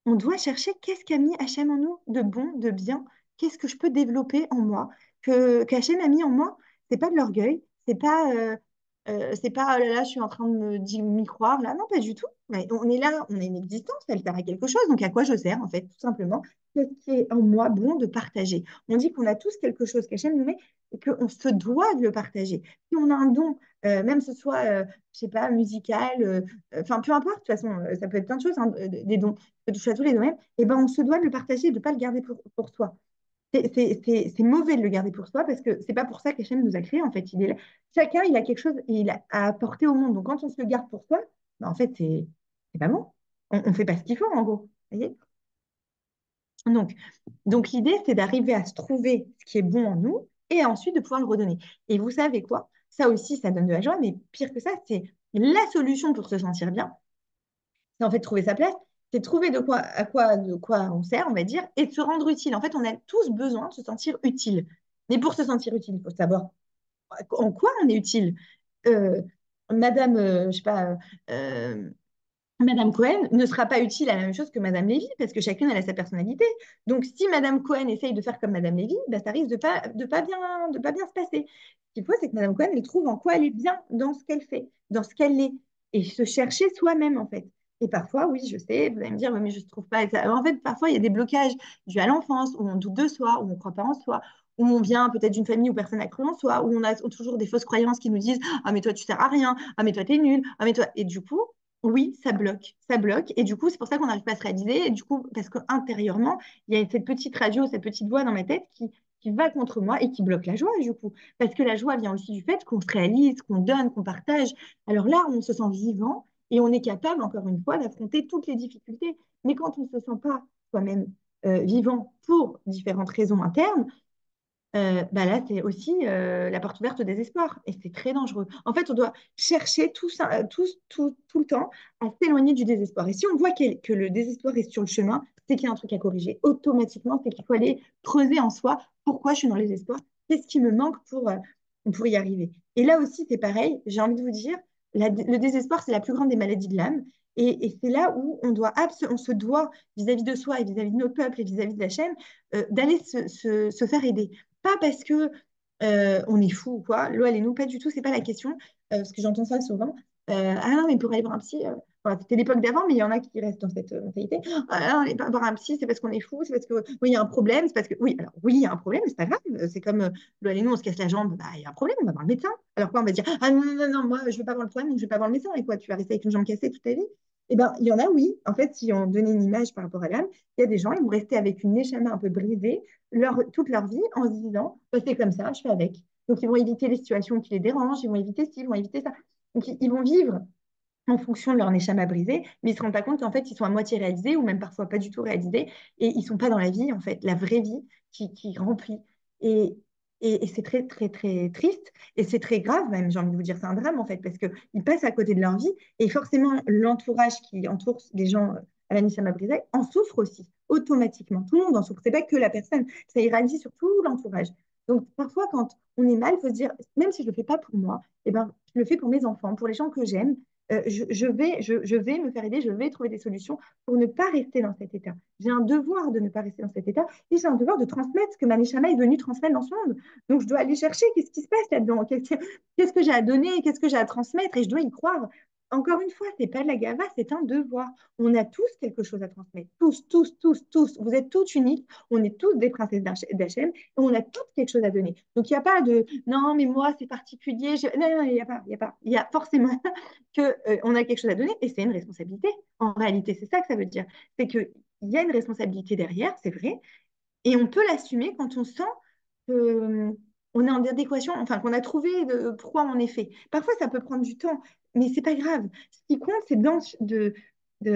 On doit chercher qu'est-ce qu'a mis Hachem en nous de bon, de bien, qu'est-ce que je peux développer en moi, qu'Hachem a mis en moi. C'est pas de l'orgueil, c'est pas oh là là, je suis en train de m'y croire là. Non, pas du tout. Mais on est là, on a une existence, elle sert à quelque chose. Donc à quoi je sers en fait, tout simplement. Qu'est-ce qui est en moi bon de partager? On dit qu'on a tous quelque chose qu'Hachem nous met et qu'on se doit de le partager. Si on a un don, même ce soit, je sais pas, musical, enfin peu importe, de toute façon, ça peut être plein de choses, hein, des dons, ça peut toucher à tous les domaines, et ben on se doit de le partager et de ne pas le garder pour soi. C'est mauvais de le garder pour soi parce que c'est pas pour ça qu'Hachem nous a créés. En fait, chacun, il a quelque chose à apporter au monde. Donc, quand on se le garde pour soi, ben, en fait, c'est pas bon. On fait pas ce qu'il faut, en gros. Vous voyez. Donc, donc l'idée, c'est d'arriver à se trouver ce qui est bon en nous et ensuite de pouvoir le redonner. Et vous savez quoi? Ça aussi, ça donne de la joie, mais pire que ça, c'est la solution pour se sentir bien. C'est en fait trouver sa place, c'est trouver de quoi on sert, on va dire, et de se rendre utile. En fait, on a tous besoin de se sentir utile. Mais pour se sentir utile, il faut savoir en quoi on est utile. Euh, Madame, je sais pas, euh, Madame Cohen ne sera pas utile à la même chose que Madame Lévy, parce que chacune elle a sa personnalité. Donc, si Madame Cohen essaye de faire comme Madame Lévy, bah, ça risque de pas bien se passer. Ce qu'il faut, c'est que Madame Cohen, elle trouve en quoi elle est bien dans ce qu'elle fait, dans ce qu'elle est, et se chercher soi-même, en fait. Et parfois, oui, je sais, vous allez me dire, oui, mais je ne trouve pas. En fait, parfois, il y a des blocages dus à l'enfance, où on doute de soi, où on ne croit pas en soi, où on vient peut-être d'une famille où personne n'a cru en soi, où on a toujours des fausses croyances qui nous disent, ah, mais toi, tu sers à rien, ah, mais toi, t'es nul, ah, mais toi. Et du coup, oui, ça bloque. Et du coup, c'est pour ça qu'on n'arrive pas à se réaliser. Et du coup, parce qu'intérieurement, il y a cette petite radio, cette petite voix dans ma tête qui va contre moi et qui bloque la joie, du coup. Parce que la joie vient aussi du fait qu'on se réalise, qu'on donne, qu'on partage. Alors là, on se sent vivant et on est capable, encore une fois, d'affronter toutes les difficultés. Mais quand on ne se sent pas soi-même vivant pour différentes raisons internes, bah là, c'est aussi la porte ouverte au désespoir. Et c'est très dangereux. En fait, on doit chercher tout le temps à s'éloigner du désespoir. Et si on voit que le désespoir est sur le chemin, c'est qu'il y a un truc à corriger. Automatiquement, c'est qu'il faut aller creuser en soi pourquoi je suis dans le désespoir, qu'est-ce qui me manque pour y arriver. Et là aussi, c'est pareil. J'ai envie de vous dire, le désespoir, c'est la plus grande des maladies de l'âme. Et c'est là où on se doit, vis-à-vis de soi et vis-à-vis de notre peuple et vis-à-vis de la chaîne, d'aller se faire aider. Pas parce que on est fou ou quoi. L'eau, elle est nous, pas du tout, c'est pas la question. Parce que j'entends ça souvent. Ah non, mais pour aller voir un psy, enfin, c'était l'époque d'avant, mais il y en a qui restent dans cette mentalité. Ah non, aller pas voir un psy, c'est parce qu'on est fou, c'est parce que oui, il y a un problème, c'est parce que oui, alors oui, il y a un problème, mais c'est pas grave. C'est comme l'eau, elle est nous, on se casse la jambe, bah il y a un problème, on va voir le médecin. Alors quoi, on va dire ah non, non, non, non, moi je veux pas voir le problème, donc je vais pas voir le médecin. Et quoi, tu vas rester avec une jambe cassée toute ta vie? Eh ben, il y en a, oui. En fait, si on donnait une image par rapport à l'âme, il y a des gens, ils vont rester avec une neshama un peu brisée toute leur vie en se disant, bah, c'est comme ça, je fais avec. Donc, ils vont éviter les situations qui les dérangent, ils vont éviter ci, ils vont éviter ça. Donc, ils vont vivre en fonction de leur neshama brisée, mais ils ne se rendent pas compte qu'en fait, ils sont à moitié réalisés ou même parfois pas du tout réalisés et ils ne sont pas dans la vie, en fait, la vraie vie qui remplit. Et, et c'est très, très, très triste et c'est très grave même, j'ai envie de vous dire, c'est un drame en fait, parce qu'ils passent à côté de leur vie et forcément, l'entourage qui entoure les gens à la neshama brisée en souffre aussi, automatiquement. Tout le monde en souffre, c'est pas que la personne, ça irradie sur tout l'entourage. Donc, parfois, quand on est mal, il faut se dire, même si je ne le fais pas pour moi, eh ben, je le fais pour mes enfants, pour les gens que j'aime, je vais me faire aider, je vais trouver des solutions pour ne pas rester dans cet état. J'ai un devoir de ne pas rester dans cet état et j'ai un devoir de transmettre ce que Manishama est venu transmettre dans ce monde. Donc, je dois aller chercher qu'est-ce qui se passe là-dedans, qu'est-ce que j'ai à donner, qu'est-ce que j'ai à transmettre et je dois y croire. Encore une fois, c'est pas de la gava, c'est un devoir. On a tous quelque chose à transmettre. Tous, tous, tous, tous. Vous êtes tous uniques. On est tous des princesses d'Hachem et on a toutes quelque chose à donner. Donc, il n'y a pas de non, mais moi, c'est particulier. Non, non, il n'y a pas. Il y a pas. Il y a forcément que, on a quelque chose à donner et c'est une responsabilité. En réalité, c'est ça que ça veut dire. C'est qu'il y a une responsabilité derrière, c'est vrai, et on peut l'assumer quand on sent qu'on est en adéquation, enfin qu'on a trouvé pourquoi on est fait. Parfois, ça peut prendre du temps, mais c'est pas grave. Ce qui compte, c'est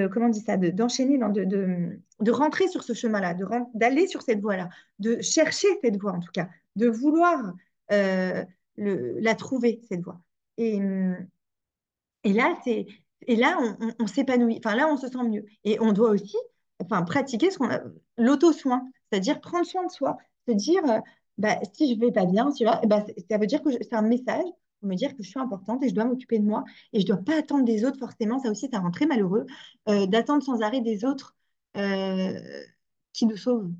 comment on dit ça, d'enchaîner, de rentrer sur ce chemin-là, d'aller sur cette voie-là, de chercher cette voie en tout cas, de vouloir euh, la trouver, cette voie. Et, et là, on s'épanouit. Enfin, là, on se sent mieux. Et on doit aussi, enfin, pratiquer l'auto-soin, c'est-à-dire prendre soin de soi, se dire, bah, si je vais pas bien, bah, ça veut dire que c'est un message pour me dire que je suis importante et je dois m'occuper de moi et je dois pas attendre des autres forcément. Ça aussi, ça rend très malheureux d'attendre sans arrêt des autres euh, qui nous sauvent.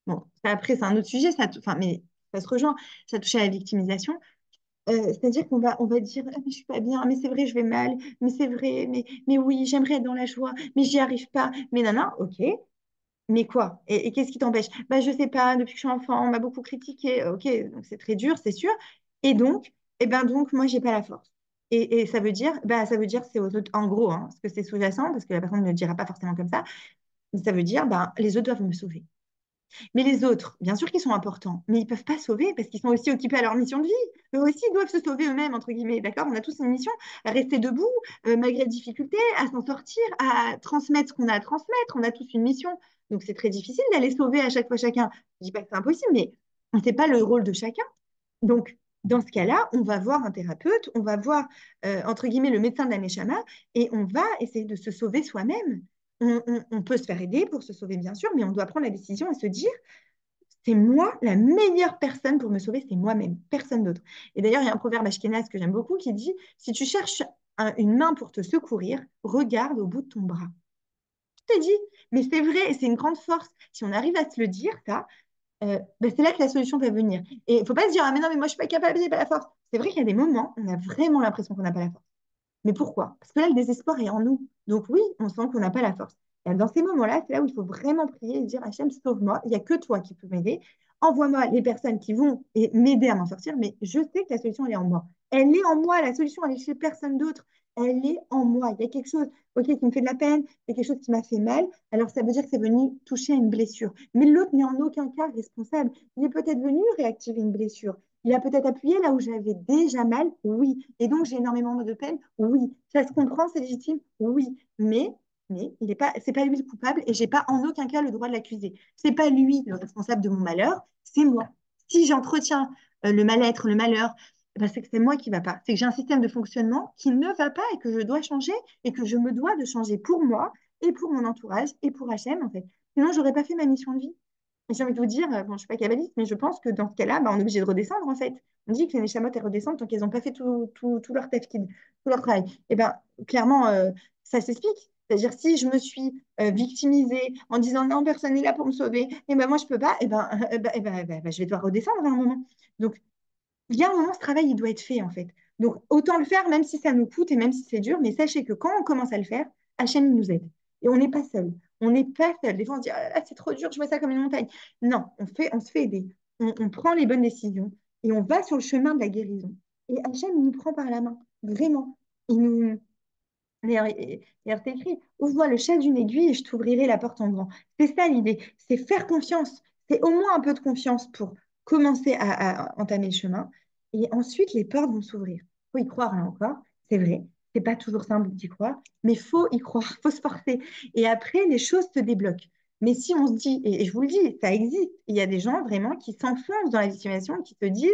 Bon, après, c'est un autre sujet, enfin, mais ça se rejoint. Ça touche à la victimisation. C'est-à-dire qu'on va dire, ah, mais je suis pas bien, mais c'est vrai, je vais mal, mais c'est vrai, mais oui, j'aimerais être dans la joie, mais j'y arrive pas. Mais non, non, ok, mais quoi? Et qu'est-ce qui t'empêche? Bah, je sais pas, depuis que je suis enfant, on m'a beaucoup critiqué. Ok, donc c'est très dur, c'est sûr. Et donc, donc, moi, j'ai pas la force. Et ça veut dire, c'est aux autres, en gros, hein, parce que c'est sous-jacent, parce que la personne ne le dira pas forcément comme ça, mais ça veut dire, bah, les autres doivent me sauver. Mais les autres, bien sûr qu'ils sont importants, mais ils ne peuvent pas sauver parce qu'ils sont aussi occupés à leur mission de vie. Eux aussi doivent se sauver eux-mêmes, entre guillemets. D'accord? On a tous une mission à rester debout, malgré les difficultés, à s'en sortir, à transmettre ce qu'on a à transmettre. On a tous une mission. Donc c'est très difficile d'aller sauver à chaque fois chacun. Je ne dis pas que c'est impossible, mais ce n'est pas le rôle de chacun. Donc, dans ce cas-là, on va voir un thérapeute, on va voir, entre guillemets, le médecin de la Neshama, et on va essayer de se sauver soi-même. On peut se faire aider pour se sauver, bien sûr, mais on doit prendre la décision et se dire, c'est moi, la meilleure personne pour me sauver, c'est moi-même, personne d'autre. Et d'ailleurs, il y a un proverbe ashkénaze que j'aime beaucoup qui dit, si tu cherches une main pour te secourir, regarde au bout de ton bras. Je t'ai dit, mais c'est vrai, et c'est une grande force. Si on arrive à se le dire, ça, ben, c'est là que la solution va venir. Et il ne faut pas se dire, ah mais non, mais moi je ne suis pas capable, j'ai pas la force. C'est vrai qu'il y a des moments, on a vraiment l'impression qu'on n'a pas la force. Mais pourquoi? Parce que là, le désespoir est en nous. Donc oui, on sent qu'on n'a pas la force. Et dans ces moments-là, c'est là où il faut vraiment prier et dire, Hachem, sauve-moi. Il n'y a que toi qui peux m'aider. Envoie-moi les personnes qui vont m'aider à m'en sortir, mais je sais que la solution, elle est en moi. Elle est en moi, la solution, elle est chez personne d'autre. Elle est en moi. Il y a quelque chose, ok, qui me fait de la peine, il y a quelque chose qui m'a fait mal. Alors ça veut dire que c'est venu toucher à une blessure. Mais l'autre n'est en aucun cas responsable. Il est peut-être venu réactiver une blessure. Il a peut-être appuyé là où j'avais déjà mal, oui. Et donc j'ai énormément de peine, oui. Ça se comprend, c'est légitime, oui. Mais c'est pas lui le coupable et j'ai pas en aucun cas le droit de l'accuser. C'est pas lui le responsable de mon malheur, c'est moi. si j'entretiens le mal-être, le malheur, eh ben, c'est que c'est moi qui ne va pas. C'est que j'ai un système de fonctionnement qui ne va pas et que je dois changer et que je me dois de changer pour moi et pour mon entourage et pour Hachem, en fait. Sinon, je n'aurais pas fait ma mission de vie. Et j'ai envie de vous dire, bon, je ne suis pas kabbaliste, mais je pense que dans ce cas-là, bah, on est obligé de redescendre, en fait. On dit que les Neshamot, elles redescendent tant qu'elles n'ont pas fait tout leur tafkid, tout leur travail. Et bien, clairement, ça s'explique. C'est-à-dire, si je me suis victimisée en disant non, personne n'est là pour me sauver, et ben moi, je ne peux pas, et ben, je vais devoir redescendre à un moment. Donc, il y a un moment, ce travail, il doit être fait, en fait. Donc, autant le faire, même si ça nous coûte et même si c'est dur, mais sachez que quand on commence à le faire, Hachem, il nous aide. Et on n'est pas seul. On n'est pas seul. Des fois, on se dit, ah, là, là, c'est trop dur, je vois ça comme une montagne. Non, on se fait aider. On prend les bonnes décisions et on va sur le chemin de la guérison. Et Hachem, il nous prend par la main. Vraiment. Il nous, D'ailleurs, c'est écrit, ouvre-moi le chat d'une aiguille et je t'ouvrirai la porte en grand. C'est ça l'idée, c'est faire confiance. C'est au moins un peu de confiance pour commencer à entamer le chemin. Et ensuite, les portes vont s'ouvrir. Il faut y croire là encore, c'est vrai. C'est pas toujours simple d'y croire, mais faut y croire, faut se forcer. Et après, les choses se débloquent. Mais si on se dit, et je vous le dis, ça existe, il y a des gens vraiment qui s'enfoncent dans la situation, qui se disent,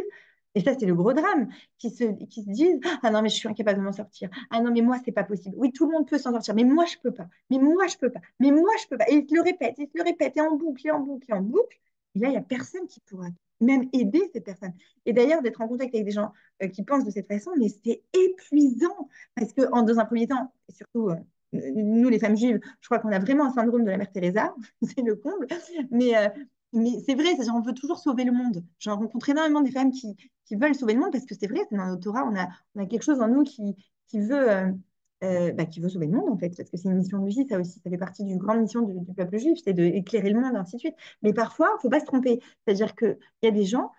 et ça c'est le gros drame, qui se disent, ah non mais je suis incapable de m'en sortir. Ah non, mais moi, c'est pas possible. Oui, tout le monde peut s'en sortir, mais moi, je peux pas. Mais moi, je peux pas. Mais moi, je peux pas. Et il se le répète, il se le répète, et en boucle, et en boucle, et en boucle. Et là, il n'y a personne qui pourra même aider cette personne. Et d'ailleurs, d'être en contact avec des gens qui pensent de cette façon, mais c'est épuisant. Parce que, dans un premier temps, et surtout, nous, les femmes juives, je crois qu'on a vraiment un syndrome de la mère Teresa, c'est le comble. Mais, euh, mais c'est vrai, c'est-à-dire on veut toujours sauver le monde. J'en rencontre énormément des femmes qui veulent sauver le monde parce que c'est vrai, c'est dans notre Torah, on a quelque chose en nous qui veut, qui veut sauver le monde, en fait, parce que c'est une mission de vie, ça aussi, ça fait partie d'une grande mission du peuple juif, c'est d'éclairer le monde, ainsi de suite. Mais parfois, il ne faut pas se tromper. C'est-à-dire qu'il y a des gens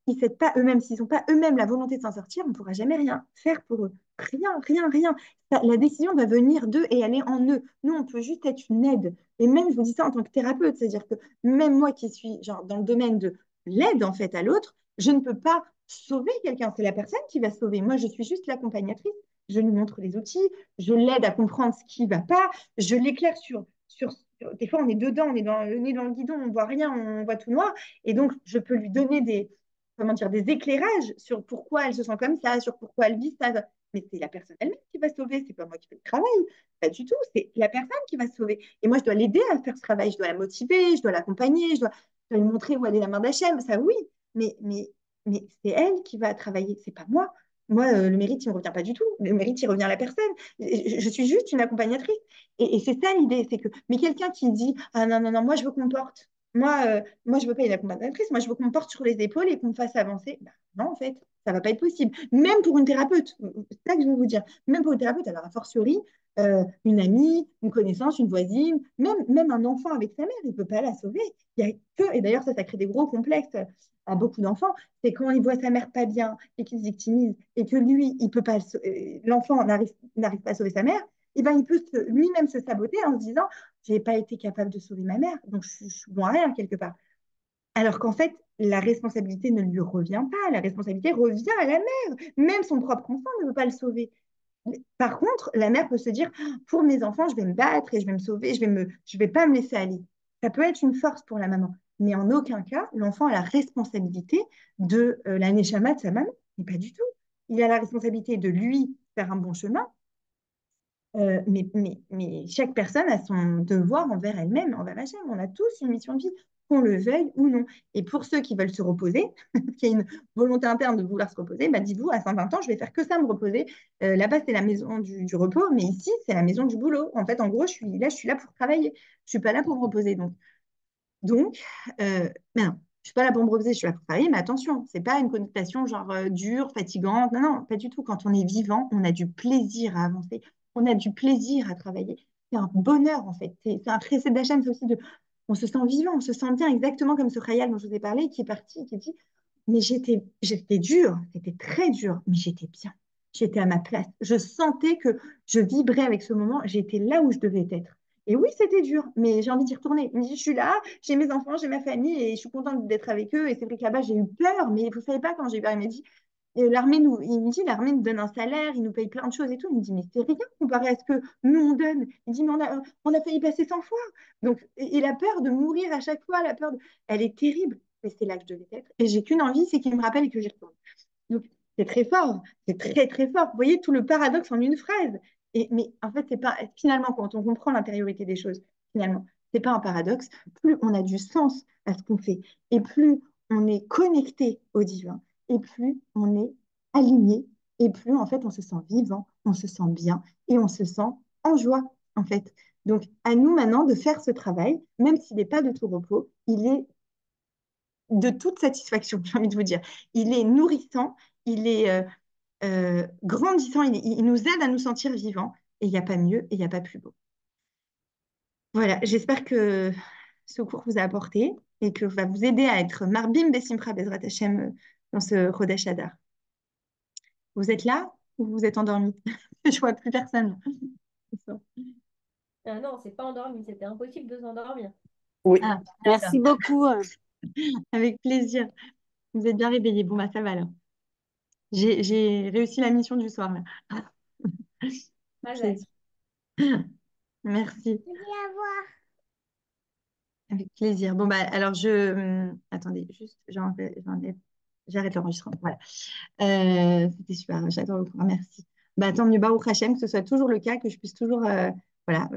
qui ne fêtent pas eux-mêmes, s'ils n'ont pas eux-mêmes la volonté de s'en sortir, on ne pourra jamais rien faire pour eux. Rien, rien, rien. La décision va venir d'eux et elle est en eux. Nous, on peut juste être une aide. Et même, je vous dis ça en tant que thérapeute, c'est-à-dire que même moi qui suis genre, dans le domaine de l'aide, en fait, à l'autre, je ne peux pas sauver quelqu'un. C'est la personne qui va sauver. Moi, je suis juste l'accompagnatrice. Je lui montre les outils, je l'aide à comprendre ce qui ne va pas, je l'éclaire des fois, on est dedans, on est le nez dans le guidon, on ne voit rien, on voit tout noir. Et donc, je peux lui donner comment dire, des éclairages sur pourquoi elle se sent comme ça, sur pourquoi elle vit ça. Mais c'est la personne elle-même qui va sauver, c'est pas moi qui fais le travail. Pas du tout, c'est la personne qui va sauver. Et moi, je dois l'aider à faire ce travail, je dois la motiver, je dois l'accompagner, je dois lui montrer où aller la main d'Hachem, ça oui, mais, mais, mais c'est elle qui va travailler, c'est pas moi. Moi, le mérite, il ne me revient pas du tout. Le mérite, il revient à la personne. Je suis juste une accompagnatrice. Et c'est ça l'idée, c'est que, mais quelqu'un qui dit, ah non, non, non, moi, je veux qu'on me porte. Moi, je veux pas une accompagnatrice. Moi, je veux qu'on me porte sur les épaules et qu'on me fasse avancer. Bah, non, en fait, ça va pas être possible. Même pour une thérapeute. C'est ça que je veux vous dire. Même pour une thérapeute, alors a fortiori, une amie, une connaissance, une voisine, même un enfant avec sa mère, il ne peut pas la sauver. Il y a que, et d'ailleurs, ça crée des gros complexes à beaucoup d'enfants, c'est quand il voit sa mère pas bien et qu'il se victimise et que lui, il peut pas, l'enfant n'arrive pas à sauver sa mère, et ben, il peut lui-même se saboter en se disant, j'ai pas été capable de sauver ma mère, donc je suis bon à rien quelque part. Alors qu'en fait, la responsabilité ne lui revient pas, la responsabilité revient à la mère. Même son propre enfant ne veut pas le sauver. Par contre, la mère peut se dire, pour mes enfants, je vais me battre et je vais me sauver, je vais pas me laisser aller. Ça peut être une force pour la maman, mais en aucun cas, l'enfant a la responsabilité de la neshama de sa maman. Mais pas du tout. Il a la responsabilité de lui faire un bon chemin, mais chaque personne a son devoir envers elle-même, envers Hachem. On a tous une mission de vie, qu'on le veuille ou non. Et pour ceux qui veulent se reposer, qui a une volonté interne de vouloir se reposer, bah dites-vous, à 120 ans, je vais faire que ça, me reposer. Là-bas, c'est la maison du repos, mais ici, c'est la maison du boulot. En fait, en gros, je suis là pour travailler. Je suis pas là pour me reposer. Donc mais non, je suis pas là pour me reposer, je suis là pour travailler, mais attention, c'est pas une connotation genre dure, fatigante. Non, non, pas du tout. Quand on est vivant, on a du plaisir à avancer, on a du plaisir à travailler. C'est un bonheur, en fait. C'est un précédent d'Hachem, c'est aussi de. On se sent vivant, on se sent bien, exactement comme ce Khayal dont je vous ai parlé, qui est parti, qui dit, mais j'étais dur, c'était très dur, mais j'étais bien. J'étais à ma place. Je sentais que je vibrais avec ce moment. J'étais là où je devais être. Et oui, c'était dur, mais j'ai envie d'y retourner. Il me dit, je suis là, j'ai mes enfants, j'ai ma famille et je suis contente d'être avec eux. Et c'est vrai que là-bas, j'ai eu peur, mais vous ne savez pas quand j'ai eu peur. Il m'a dit, il me dit, l'armée nous donne un salaire, il nous paye plein de choses et tout. Il me dit, mais c'est rien comparé à ce que nous, on donne. Il dit, mais on a failli passer 100 fois. Donc, et la peur de mourir à chaque fois, elle est terrible. mais c'est là que je devais être. Et j'ai qu'une envie, c'est qu'il me rappelle et que j'y retourne. Donc, c'est très fort, c'est très, très fort. Vous voyez tout le paradoxe en une phrase. Mais en fait, c'est pas, finalement, quand on comprend l'intériorité des choses, finalement, c'est pas un paradoxe. Plus on a du sens à ce qu'on fait, et plus on est connecté au divin, et plus on est aligné, et plus, en fait, on se sent vivant, on se sent bien, et on se sent en joie, en fait. Donc, à nous maintenant de faire ce travail, même s'il n'est pas de tout repos, il est de toute satisfaction, j'ai envie de vous dire. Il est nourrissant, il est grandissant, il nous aide à nous sentir vivants. Et il n'y a pas mieux et il n'y a pas plus beau. Voilà, j'espère que ce cours vous a apporté et que va vous aider à être Marbim Besimcha Bezrat Hashem dans ce Chodesh Adar. Vous êtes là ou vous êtes endormi? Je vois plus personne. Ah non, c'est pas endormi, c'était impossible de s'endormir. Oui, Ah, d'accord. merci beaucoup. Avec plaisir. Vous êtes bien réveillés. Bon, bah ça va alors. J'ai réussi la mission du soir là. Mazal. Plaisir. Merci. Avec plaisir. Bon, bah, alors attendez, juste, j'arrête l'enregistrement. Voilà. C'était super, j'adore le cours. Merci. Bah, tant mieux, Baruch Hashem, que ce soit toujours le cas, que je puisse toujours voilà,